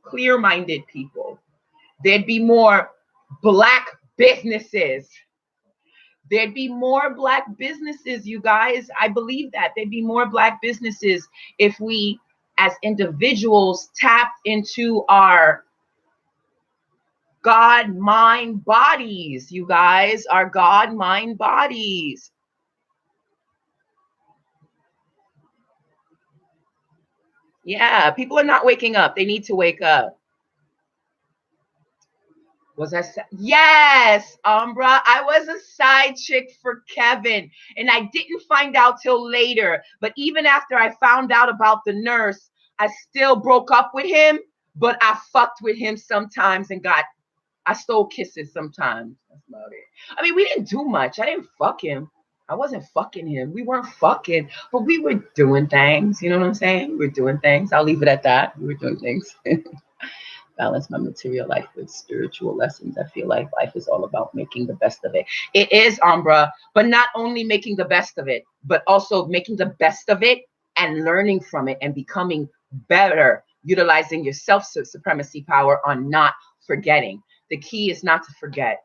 clear-minded people. There'd be more black businesses. There'd be more black businesses, you guys. I believe that. There'd be more black businesses if we, as individuals, tapped into our God, mind, bodies, you guys. Our God, mind, bodies. Yeah, people are not waking up. They need to wake up. Yes, Umbra. I was a side chick for Kevin, and I didn't find out till later. But even after I found out about the nurse, I still broke up with him. But I fucked with him sometimes and I stole kisses sometimes. That's about it. I mean, we didn't do much. I didn't fuck him. I wasn't fucking him. We weren't fucking, but we were doing things. You know what I'm saying? We were doing things. I'll leave it at that. We were doing things. Balance my material life with spiritual lessons. I feel like life is all about making the best of it. It is, Umbra, but not only making the best of it, but also making the best of it and learning from it and becoming better, utilizing your self-supremacy power on not forgetting. The key is not to forget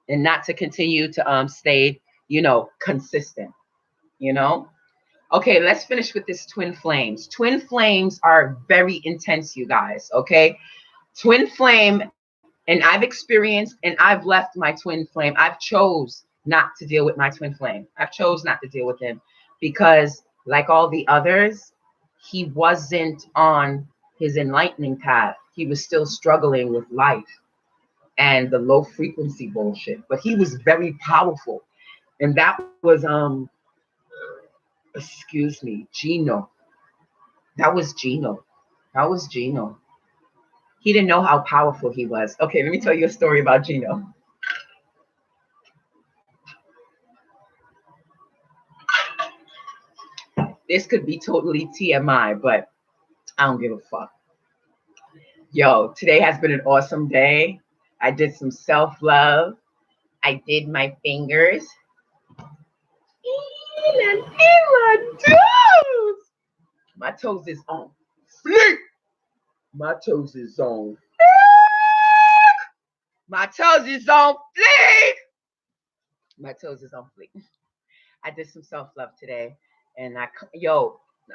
and not to continue to stay, consistent, you know? Okay, let's finish with this twin flames. Twin flames are very intense, you guys, okay? Twin flame, and I've experienced and I've left my twin flame. I've chose not to deal with my twin flame. I've chose not to deal with him because, like all the others, he wasn't on his enlightening path. He was still struggling with life and the low frequency bullshit. But he was very powerful. And that was excuse me, Gino. That was Gino. That was Gino. He didn't know how powerful he was. Okay, let me tell you a story about Gino. This could be totally TMI, but I don't give a fuck. Yo, today has been an awesome day. I did some self-love. I did my fingers. My toes is on fleek. My toes is on fleek. My toes is on fleek. My toes is on fleek. I did some self-love today. And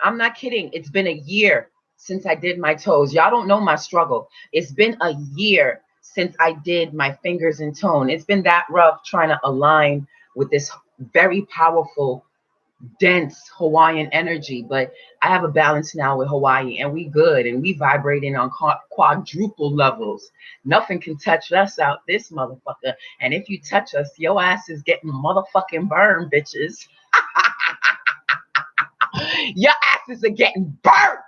I'm not kidding. It's been a year since I did my toes. Y'all don't know my struggle. It's been a year since I did my fingers and tone. It's been that rough trying to align with this very powerful, dense Hawaiian energy. But I have a balance now with Hawaii, and we good, and we vibrating on quadruple levels. Nothing can touch us out this motherfucker. And if you touch us, your ass is getting motherfucking burned, bitches. Your asses are getting burnt.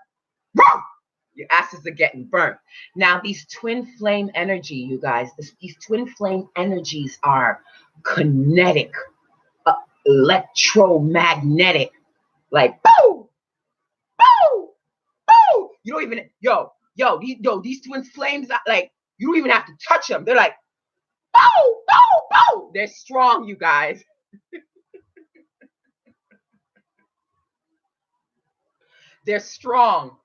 Your asses are getting burnt. Now, these twin flame energy, you guys, these twin flame energies are kinetic, electromagnetic, like boo, boo, boo. You don't even, these twin flames are like, you don't even have to touch them. They're like, boo, boo, boo. They're strong, you guys. They're strong.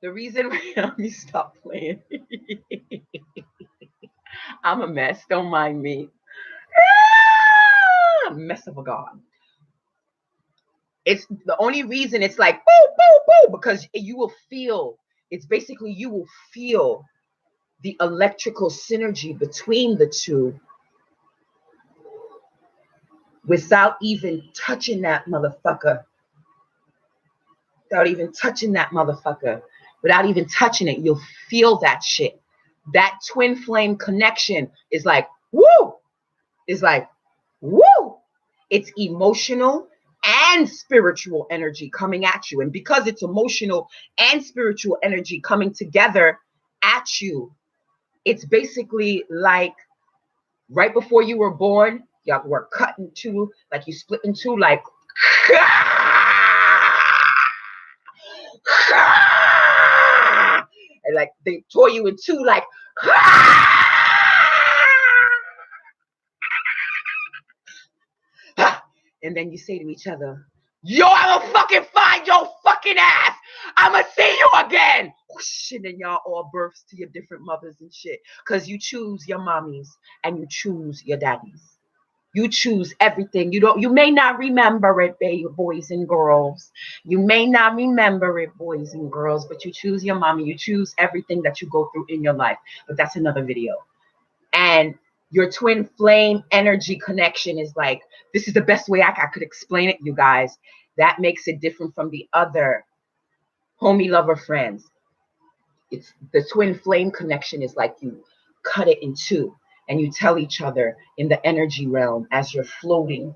The reason, let me stop playing. I'm a mess. Don't mind me. Mess of a god. It's the only reason it's like boo, boo, boo, because you will feel It's basically you will feel the electrical synergy between the two without even touching that motherfucker. Without even touching that motherfucker. Without even touching it, you'll feel that shit. That twin flame connection is like, woo! Is like, woo! It's emotional and spiritual energy coming at you. And because it's emotional and spiritual energy coming together at you, it's basically like right before you were born, y'all were cut in two, like you split in two, like, and like they tore you in two, like, and then you say to each other, yo, I'ma fucking find your fucking ass. I'ma see you again. And then y'all all births to your different mothers and shit. Because you choose your mommies and you choose your daddies. You choose everything. You may not remember it, baby, boys and girls. You may not remember it, boys and girls, but you choose your mommy. You choose everything that you go through in your life. But that's another video. And your twin flame energy connection is like, this is the best way I could explain it, you guys. That makes it different from the other homie lover friends. It's the twin flame connection is like you cut it in two and you tell each other in the energy realm as you're floating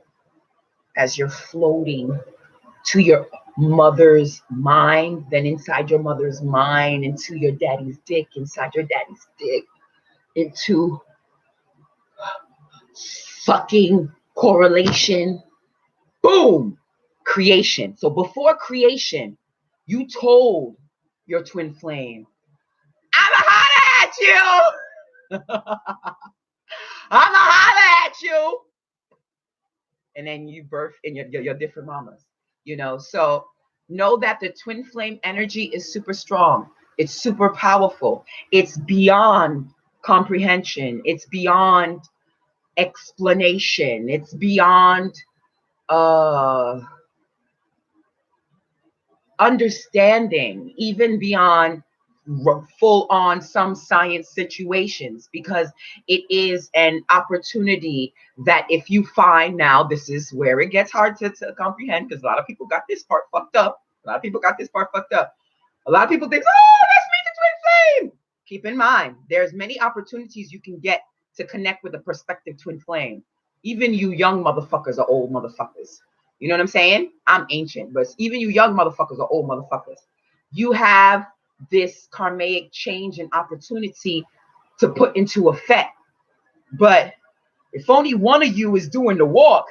to your mother's mind, then inside your mother's mind, into your daddy's dick, inside your daddy's dick, into fucking correlation, boom, creation. So before creation, you told your twin flame, I'ma holler at you. I'ma holler at you. And then you birth in your different mamas, you know. So know that the twin flame energy is super strong. It's super powerful. It's beyond comprehension. It's beyond explanation. It's beyond understanding, even beyond full on some science situations, because it is an opportunity that if you find, now this is where it gets hard to comprehend, because a lot of people got this part fucked up. A lot of people think, oh, let's meet the twin flame. Keep in mind, there's many opportunities you can get to connect with a prospective twin flame. Even you young motherfuckers are old motherfuckers. You know what I'm saying? I'm ancient, but even you young motherfuckers are old motherfuckers. You have this karmic change and opportunity to put into effect. But if only one of you is doing the walk,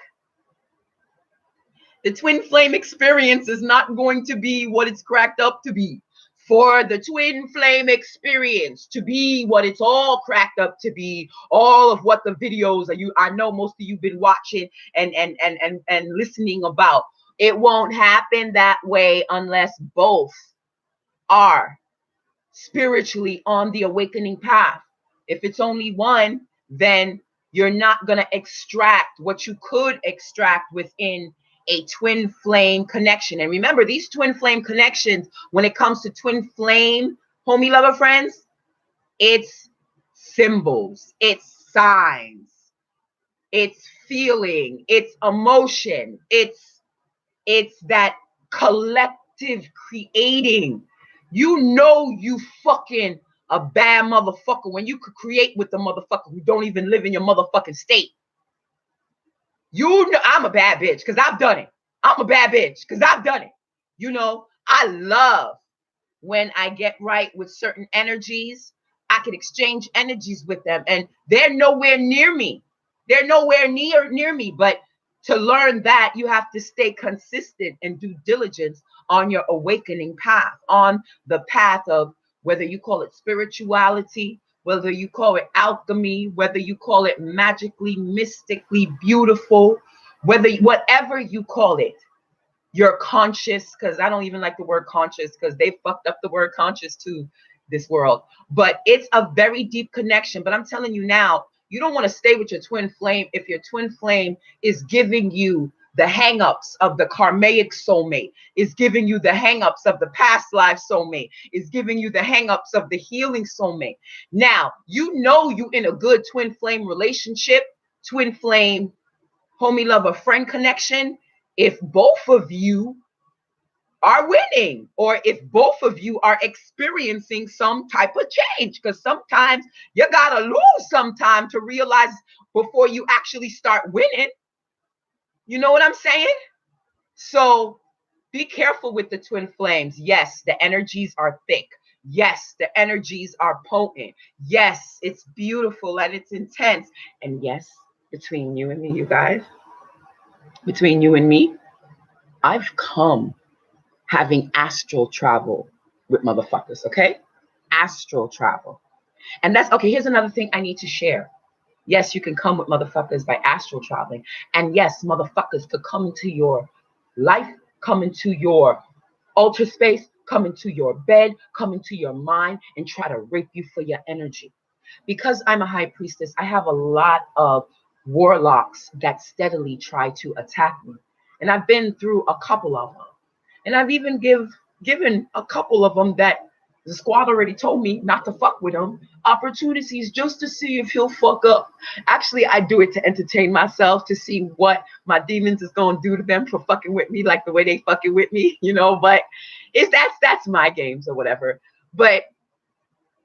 the twin flame experience is not going to be what it's cracked up to be. For the twin flame experience to be what it's all cracked up to be, all of what the videos I know most of you've been watching and listening about, it won't happen that way unless both are spiritually on the awakening path. If it's only one, then you're not going to extract what you could extract within a twin flame connection. And remember, these twin flame connections, when it comes to twin flame homie lover friends, it's symbols, it's signs, it's feeling, it's emotion, it's that collective creating. You know you fucking a bad motherfucker when you could create with the motherfucker who don't even live in your motherfucking state. You know, I'm a bad bitch because I've done it. I'm a bad bitch because I've done it. You know, I love when I get right with certain energies. I can exchange energies with them and they're nowhere near me. They're nowhere near me. But to learn that, you have to stay consistent and due diligence on your awakening path, on the path of whether you call it spirituality, whether you call it alchemy, whether you call it magically, mystically beautiful, whatever you call it, you're conscious, because I don't even like the word conscious because they fucked up the word conscious to this world. But it's a very deep connection. But I'm telling you now, you don't want to stay with your twin flame if your twin flame is giving you the hangups of the karmic soulmate, is giving you the hangups of the past life soulmate, is giving you the hangups of the healing soulmate. Now, you know you in a good twin flame relationship, twin flame, homie, lover, friend connection, if both of you are winning, or if both of you are experiencing some type of change, because sometimes you gotta lose sometime to realize before you actually start winning. You know what I'm saying? So be careful with the twin flames. Yes, the energies are thick. Yes, the energies are potent. Yes, it's beautiful and it's intense. And yes, between you and me, you guys, between you and me, I've come having astral travel with motherfuckers, okay? Astral travel. And that's okay. Here's another thing I need to share. Yes, you can come with motherfuckers by astral traveling. And yes, motherfuckers could come into your life, come into your ultra space, come into your bed, come into your mind, and try to rape you for your energy. Because I'm a high priestess, I have a lot of warlocks that steadily try to attack me. And I've been through a couple of them. And I've even given a couple of them that the squad already told me not to fuck with him opportunities just to see if he'll fuck up. Actually, I do it to entertain myself, to see what my demons is gonna do to them for fucking with me, like the way they fucking with me, you know. But it's that's my games or whatever. But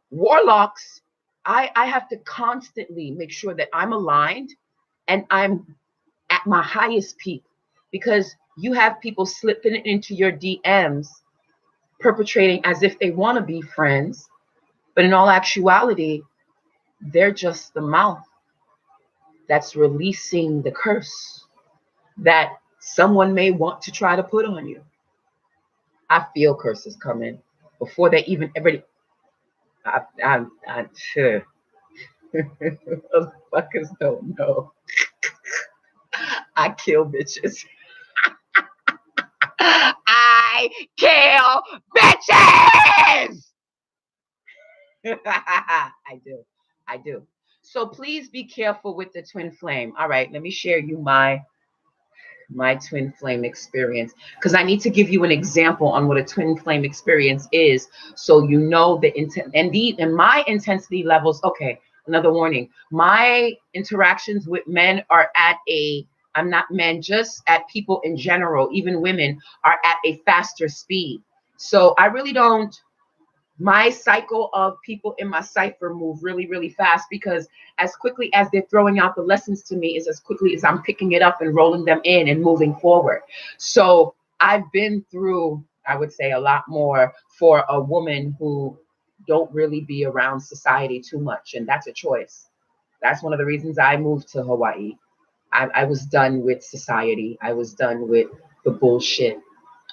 warlocks, I have to constantly make sure that I'm aligned and I'm at my highest peak, because you have people slipping into your DMs perpetrating as if they want to be friends, but in all actuality, they're just the mouth that's releasing the curse that someone may want to try to put on you. I feel curses coming before they even ever. Sure. Motherfuckers don't know. I kill bitches. I kill bitches. I do. I do. So please be careful with the twin flame. All right, let me share you my twin flame experience, because I need to give you an example on what a twin flame experience is, so you know the intent and my intensity levels. Okay, another warning. My interactions with men are at a, I'm not men, just at people in general, even women, are at a faster speed. So I really don't, my cycle of people in my cipher move really, really fast, because as quickly as they're throwing out the lessons to me is as quickly as I'm picking it up and rolling them in and moving forward. So I've been through, I would say, a lot more for a woman who don't really be around society too much. And that's a choice. That's one of the reasons I moved to Hawaii. I was done with society. I was done with the bullshit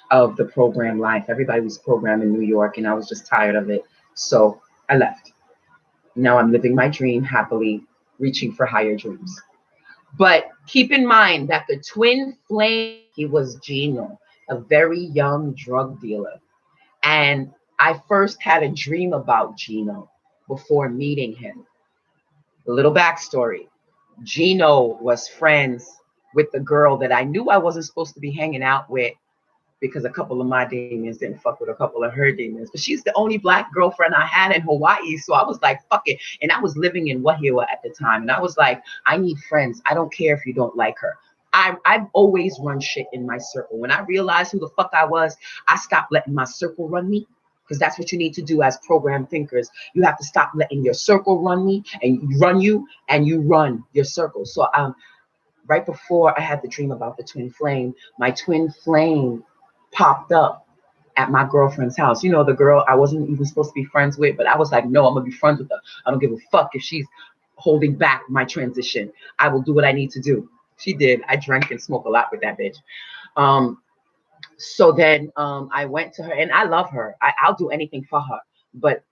of the program life. Everybody was programmed in New York, and I was just tired of it. So I left. Now I'm living my dream happily, reaching for higher dreams. But keep in mind that the twin flame, he was Gino, a very young drug dealer. And I first had a dream about Gino before meeting him. A little backstory. Gino was friends with the girl that I knew I wasn't supposed to be hanging out with, because a couple of my demons didn't fuck with a couple of her demons. But she's the only black girlfriend I had in Hawaii. So I was like, fuck it. And I was living in Wahiawa at the time. And I was like, I need friends. I don't care if you don't like her. I've always run shit in my circle. When I realized who the fuck I was, I stopped letting my circle run me. Because that's what you need to do as program thinkers. You have to stop letting your circle run me and run you, and you run your circle. So right before I had the dream about the twin flame, my twin flame popped up at my girlfriend's house. You know, the girl I wasn't even supposed to be friends with, but I was like, no, I'm gonna be friends with her. I don't give a fuck if she's holding back my transition. I will do what I need to do. She did. I drank and smoked a lot with that bitch. So then I went to her, and I love her. I'll do anything for her, but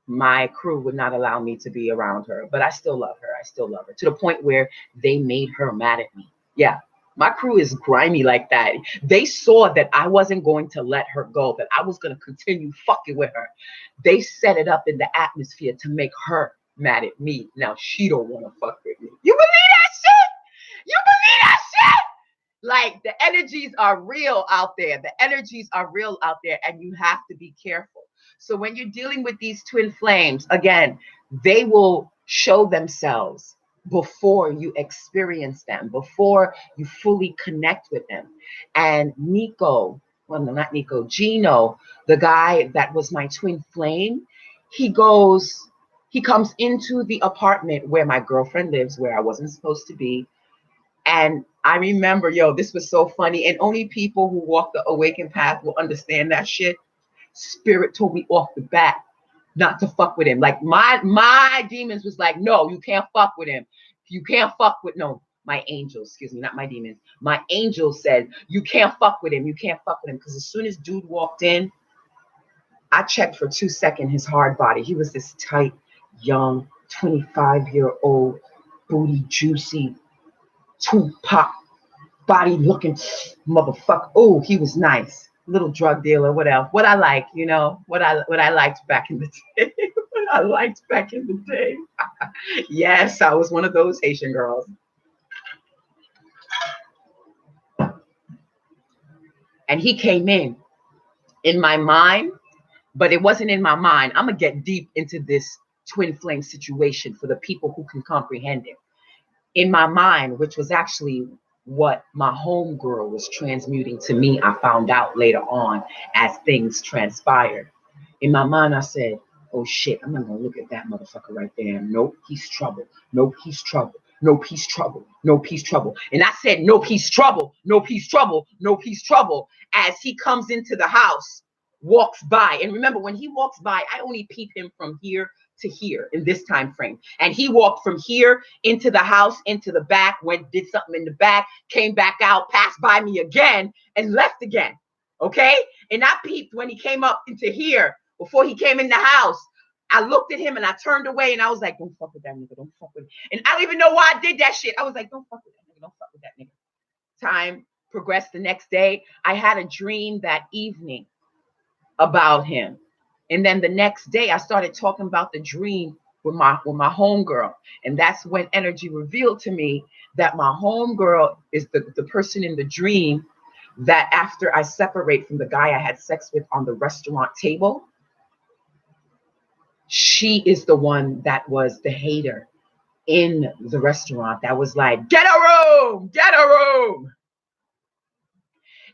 my crew would not allow me to be around her. But I still love her. I still love her, to the point where they made her mad at me. Yeah, my crew is grimy like that. They saw that I wasn't going to let her go, that I was going to continue fucking with her. They set it up in the atmosphere to make her mad at me. Now she don't want to fuck with me. You believe that shit? You believe that shit? Like the energies are real out there. The energies are real out there, and you have to be careful. So when you're dealing with these twin flames, again, they will show themselves before you experience them, before you fully connect with them. And Nico, well, no, not Nico, Gino, the guy that was my twin flame, he goes, he comes into the apartment where my girlfriend lives, where I wasn't supposed to be. And I remember, yo, this was so funny. And only people who walk the awakened path will understand that shit. Spirit told me off the bat not to fuck with him. Like my demons was like, no, you can't fuck with him. You can't fuck with no. My angels, excuse me, not my demons. My angels said, you can't fuck with him. You can't fuck with him. Because as soon as dude walked in, I checked for 2 seconds his hard body. He was this tight, young, 25-year-old, booty, juicy, Tupac body looking motherfucker. Oh, he was nice. Little drug dealer, what else? What I like, you know, what I liked back in the day. What I liked back in the day. Yes, I was one of those Haitian girls. And he came in my mind, but it wasn't in my mind. I'm gonna get deep into this twin flame situation for the people who can comprehend it. In my mind, which was actually what my homegirl was transmuting to me, I found out later on as things transpired. In my mind, I said, oh shit, I'm not gonna look at that motherfucker right there. Nope, he's trouble. Nope, he's trouble. Nope, he's trouble. Nope, he's trouble. And I said, nope, he's trouble. Nope, he's trouble. Nope, he's trouble. As he comes into the house, walks by. And remember, when he walks by, I only peep him from here to here in this time frame. And he walked from here into the house, into the back, went, did something in the back, came back out, passed by me again, and left again. Okay? And I peeped when he came up into here before he came in the house. I looked at him and I turned away and I was like, don't fuck with that nigga. Don't fuck with him. And I don't even know why I did that shit. I was like, don't fuck with that nigga. Don't fuck with that nigga. Time progressed the next day. I had a dream that evening about him. And then the next day I started talking about the dream with my homegirl. And that's when energy revealed to me that my homegirl is the person in the dream that after I separate from the guy I had sex with on the restaurant table, she is the one that was the hater in the restaurant that was like, get a room, get a room.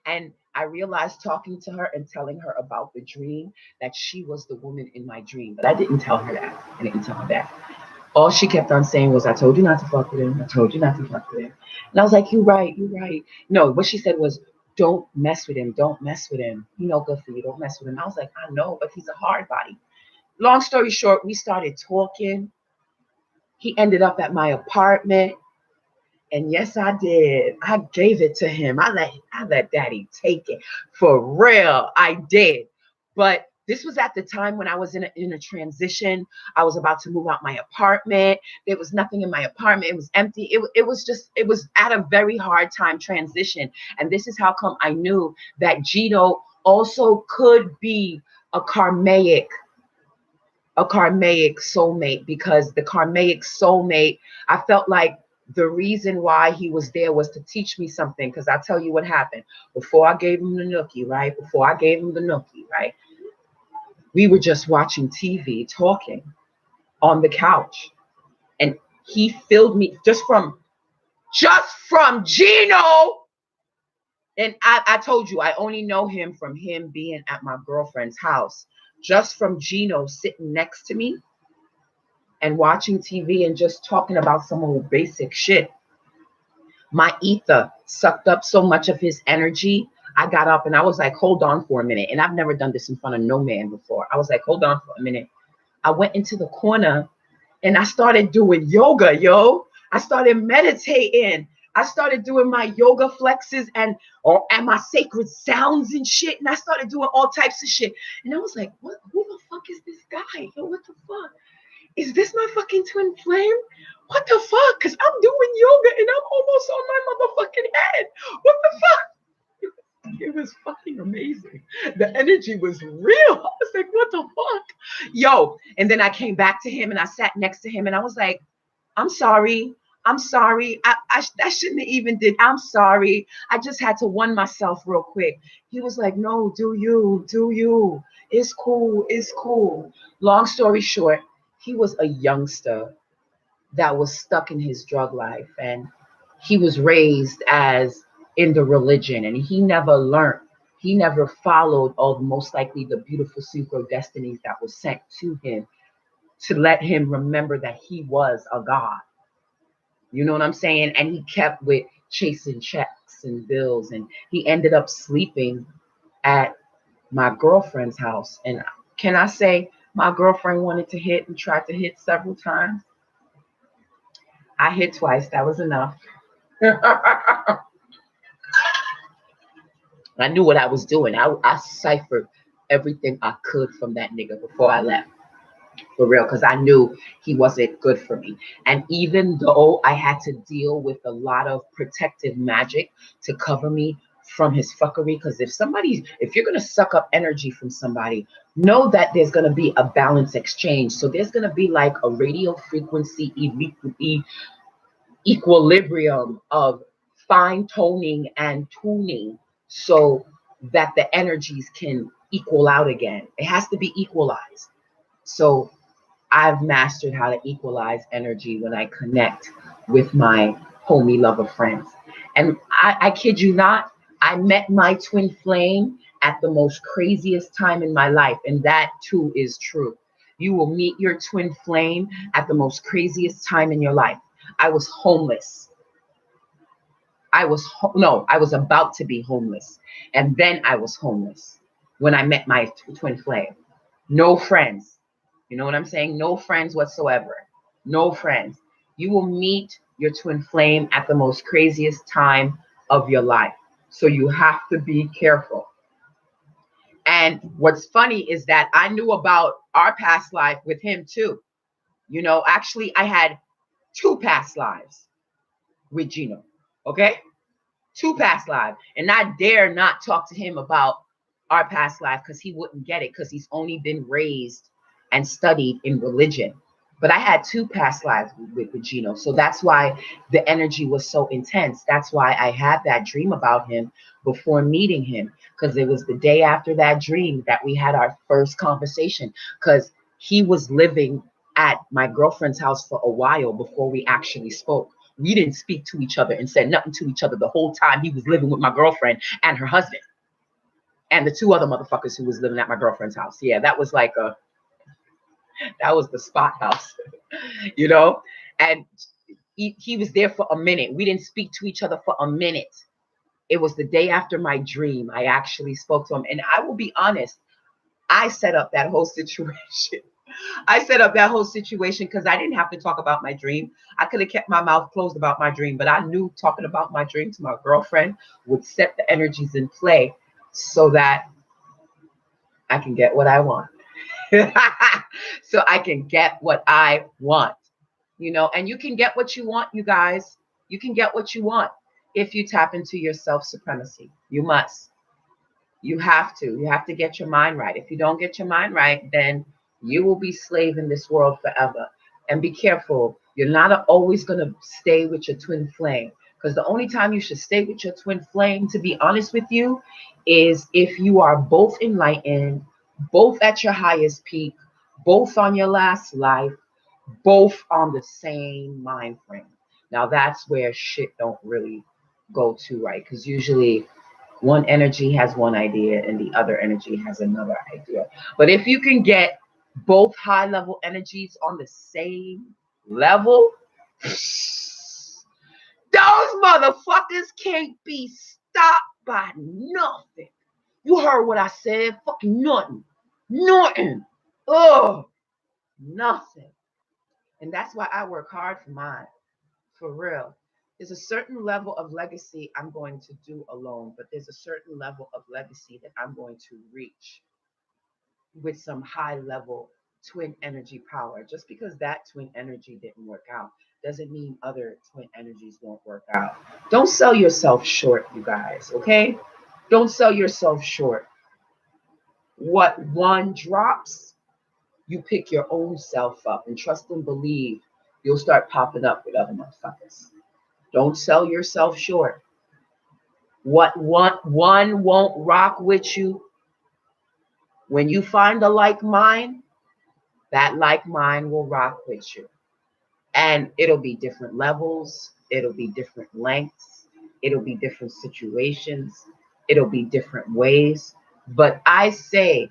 And I realized talking to her and telling her about the dream that she was the woman in my dream. But I didn't tell her that. I didn't tell her that. All she kept on saying was, I told you not to fuck with him. I told you not to fuck with him. And I was like, you're right, you're right. No, what she said was, don't mess with him. Don't mess with him. You know, good for you. Don't mess with him. I was like, I know, but he's a hard body. Long story short, we started talking. He ended up at my apartment. And yes, I did. I gave it to him. I let daddy take it. For real, I did. But this was at the time when I was in a transition. I was about to move out my apartment. There was nothing in my apartment. It was empty. It was at a very hard time transition. And this is how come I knew that Gito also could be a karmic soulmate, because the karmic soulmate, I felt like the reason why he was there was to teach me something. Because I'll tell you what happened. Before I gave him the nookie, right? We were just watching TV, talking on the couch. And he filled me just from Gino. And I told you, I only know him from him being at my girlfriend's house. Just from Gino sitting next to me and watching TV and just talking about some old basic shit. My ether sucked up so much of his energy. I got up and I was like, hold on for a minute. And I've never done this in front of no man before. I was like, hold on for a minute. I went into the corner and I started doing yoga, yo. I started meditating. I started doing my yoga flexes and my sacred sounds and shit. And I started doing all types of shit. And I was like, what? Who the fuck is this guy? Yo, what the fuck? Is this my fucking twin flame? What the fuck? Because I'm doing yoga and I'm almost on my motherfucking head. What the fuck? It was fucking amazing. The energy was real. I was like, what the fuck? Yo, and then I came back to him and I sat next to him and I was like, I'm sorry. I'm sorry. I shouldn't have even did. I'm sorry. I just had to one myself real quick. He was like, no, do you, do you. It's cool. It's cool. Long story short, he was a youngster that was stuck in his drug life, and he was raised as in the religion, and he never learned. He never followed all most likely the beautiful synchro destinies that was sent to him to let him remember that he was a god. You know what I'm saying? And he kept with chasing checks and bills, and he ended up sleeping at my girlfriend's house. And can I say my girlfriend wanted to hit and tried to hit several times? I hit twice. That was enough. I knew what I was doing. I ciphered everything I could from that nigga before I left. For real, because I knew he wasn't good for me. And even though I had to deal with a lot of protective magic to cover me from his fuckery, because if you're going to suck up energy from somebody, know that there's going to be a balance exchange. So there's going to be like a radio frequency equilibrium of fine toning and tuning so that the energies can equal out again. It has to be equalized. So I've mastered how to equalize energy when I connect with my homie lover friends. And I kid you not, I met my twin flame at the most craziest time in my life. And that too is true. You will meet your twin flame at the most craziest time in your life. I was homeless. No, I was about to be homeless. And then I was homeless when I met my twin flame. No friends. You know what I'm saying? No friends whatsoever. No friends. You will meet your twin flame at the most craziest time of your life. So you have to be careful. And what's funny is that I knew about our past life with him too. You know, actually, I had two past lives with Gino. Okay? Two past lives. And I dare not talk to him about our past life because he wouldn't get it because he's only been raised and studied in religion. But I had two past lives with Gino. So that's why the energy was so intense. That's why I had that dream about him before meeting him. Because it was the day after that dream that we had our first conversation. Because he was living at my girlfriend's house for a while before we actually spoke. We didn't speak to each other and said nothing to each other the whole time he was living with my girlfriend and her husband. And the two other motherfuckers who was living at my girlfriend's house. Yeah, that was the spot house, you know? And he was there for a minute. We didn't speak to each other for a minute. It was the day after my dream. I actually spoke to him. And I will be honest, I set up that whole situation. I set up that whole situation because I didn't have to talk about my dream. I could have kept my mouth closed about my dream, but I knew talking about my dream to my girlfriend would set the energies in play so that I can get what I want. So I can get what I want, you know, and you can get what you want, you guys. You can get what you want if you tap into your self-supremacy. You must. You have to. You have to get your mind right. If you don't get your mind right, then you will be slave in this world forever. And be careful. You're not always going to stay with your twin flame. Because the only time you should stay with your twin flame, to be honest with you, is if you are both enlightened, both at your highest peak, both on your last life, both on the same mind frame. Now that's where shit don't really go to right. Because usually one energy has one idea and the other energy has another idea. But if you can get both high level energies on the same level, those motherfuckers can't be stopped by nothing. You heard what I said. Fucking nothing. Nothing. Oh, nothing. And that's why I work hard for mine. For real. There's a certain level of legacy I'm going to do alone, but there's a certain level of legacy that I'm going to reach with some high level twin energy power. Just because that twin energy didn't work out doesn't mean other twin energies won't work out. Don't sell yourself short, you guys, okay? Don't sell yourself short. What one drops, you pick your own self up and trust and believe you'll start popping up with other motherfuckers. Don't sell yourself short. What one won't rock with you. When you find a like mind, that like mind will rock with you. And it'll be different levels, it'll be different lengths, it'll be different situations, it'll be different ways. But I say,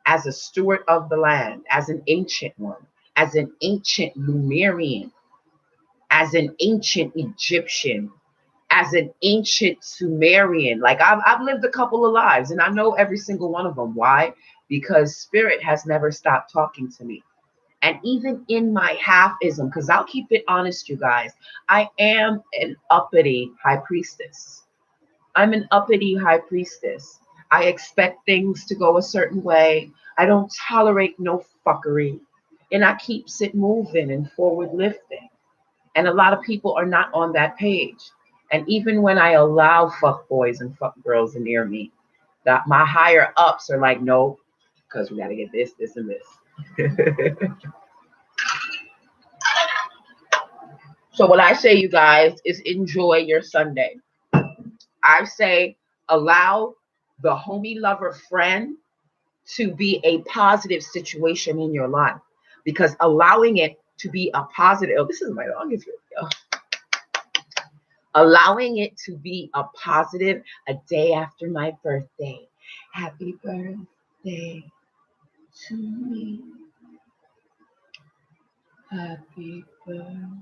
as a steward of the land, as an ancient one, as an ancient Lumerian, as an ancient Egyptian, as an ancient Sumerian, like I've lived a couple of lives and I know every single one of them. Why? Because spirit has never stopped talking to me. And even in my halfism, because I'll keep it honest, you guys, I am an uppity high priestess. I'm an uppity high priestess. I expect things to go a certain way. I don't tolerate no fuckery. And I keeps it moving and forward lifting. And a lot of people are not on that page. And even when I allow fuck boys and fuck girls near me, that my higher ups are like, no, because we got to get this, this, and this. So what I say, you guys, is enjoy your Sunday. I say allow the homie lover friend to be a positive situation in your life, because allowing it to be a positive, oh, this is my longest video. Allowing it to be a positive, a day after my birthday. Happy birthday to me. Happy birthday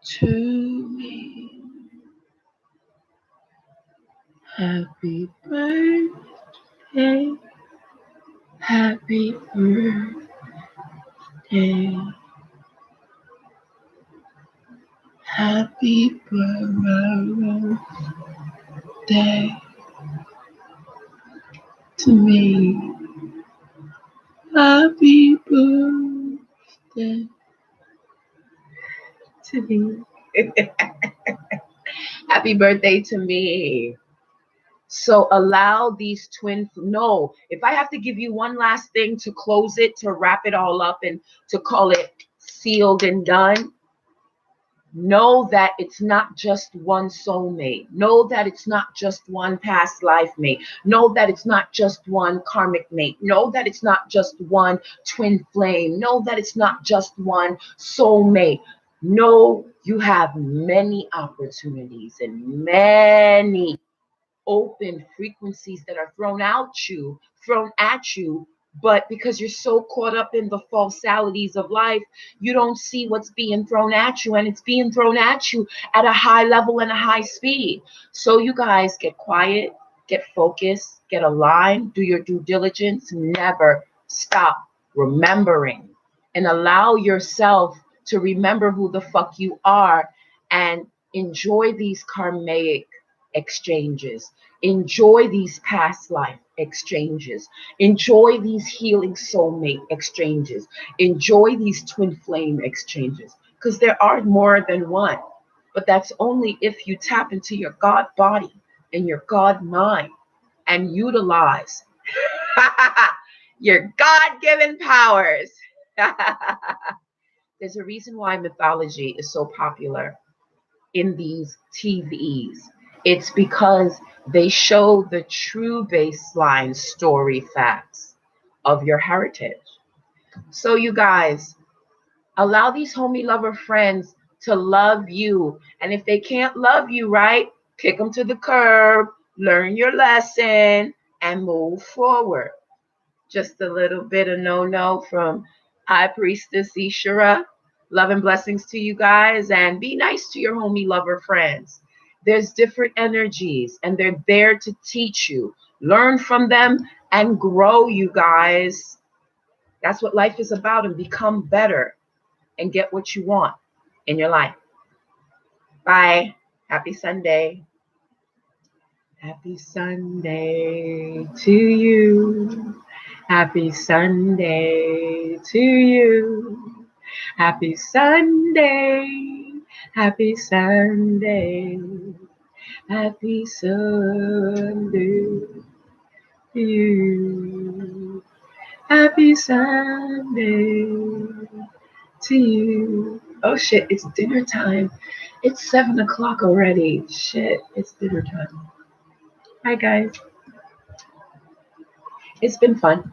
to me. Happy birthday. Happy birthday. Happy birthday to me. Happy birthday to me. Happy birthday to me. So allow these twin. No, if I have to give you one last thing to close it, to wrap it all up and to call it sealed and done, know that it's not just one soulmate. Know that it's not just one past life mate. Know that it's not just one karmic mate. Know that it's not just one twin flame. Know that it's not just one soulmate. Know you have many opportunities and many open frequencies that are thrown at you, but because you're so caught up in the falsalities of life, you don't see what's being thrown at you, and it's being thrown at you at a high level and a high speed. So you guys get quiet, get focused, get aligned, do your due diligence, never stop remembering, and allow yourself to remember who the fuck you are, and enjoy these karmic exchanges. Enjoy these past life exchanges. Enjoy these healing soulmate exchanges. Enjoy these twin flame exchanges, because there are more than one. But that's only if you tap into your God body and your God mind and utilize your God-given powers. There's a reason why mythology is so popular in these TVs. It's because they show the true baseline story facts of your heritage. So you guys, allow these homie lover friends to love you. And if they can't love you right, kick them to the curb, learn your lesson, and move forward. Just a little bit of no from High Priestess Ishera. Love and blessings to you guys, and be nice to your homie lover friends. There's different energies, and they're there to teach you. Learn from them and grow, you guys. That's what life is about, and become better and get what you want in your life. Bye. Happy Sunday. Happy Sunday to you. Happy Sunday to you. Happy Sunday. Happy Sunday. Happy Sunday to you. Happy Happy Sunday to you. Oh shit, it's dinner time. It's 7 o'clock already. Shit, it's dinner time. Hi guys. It's been fun.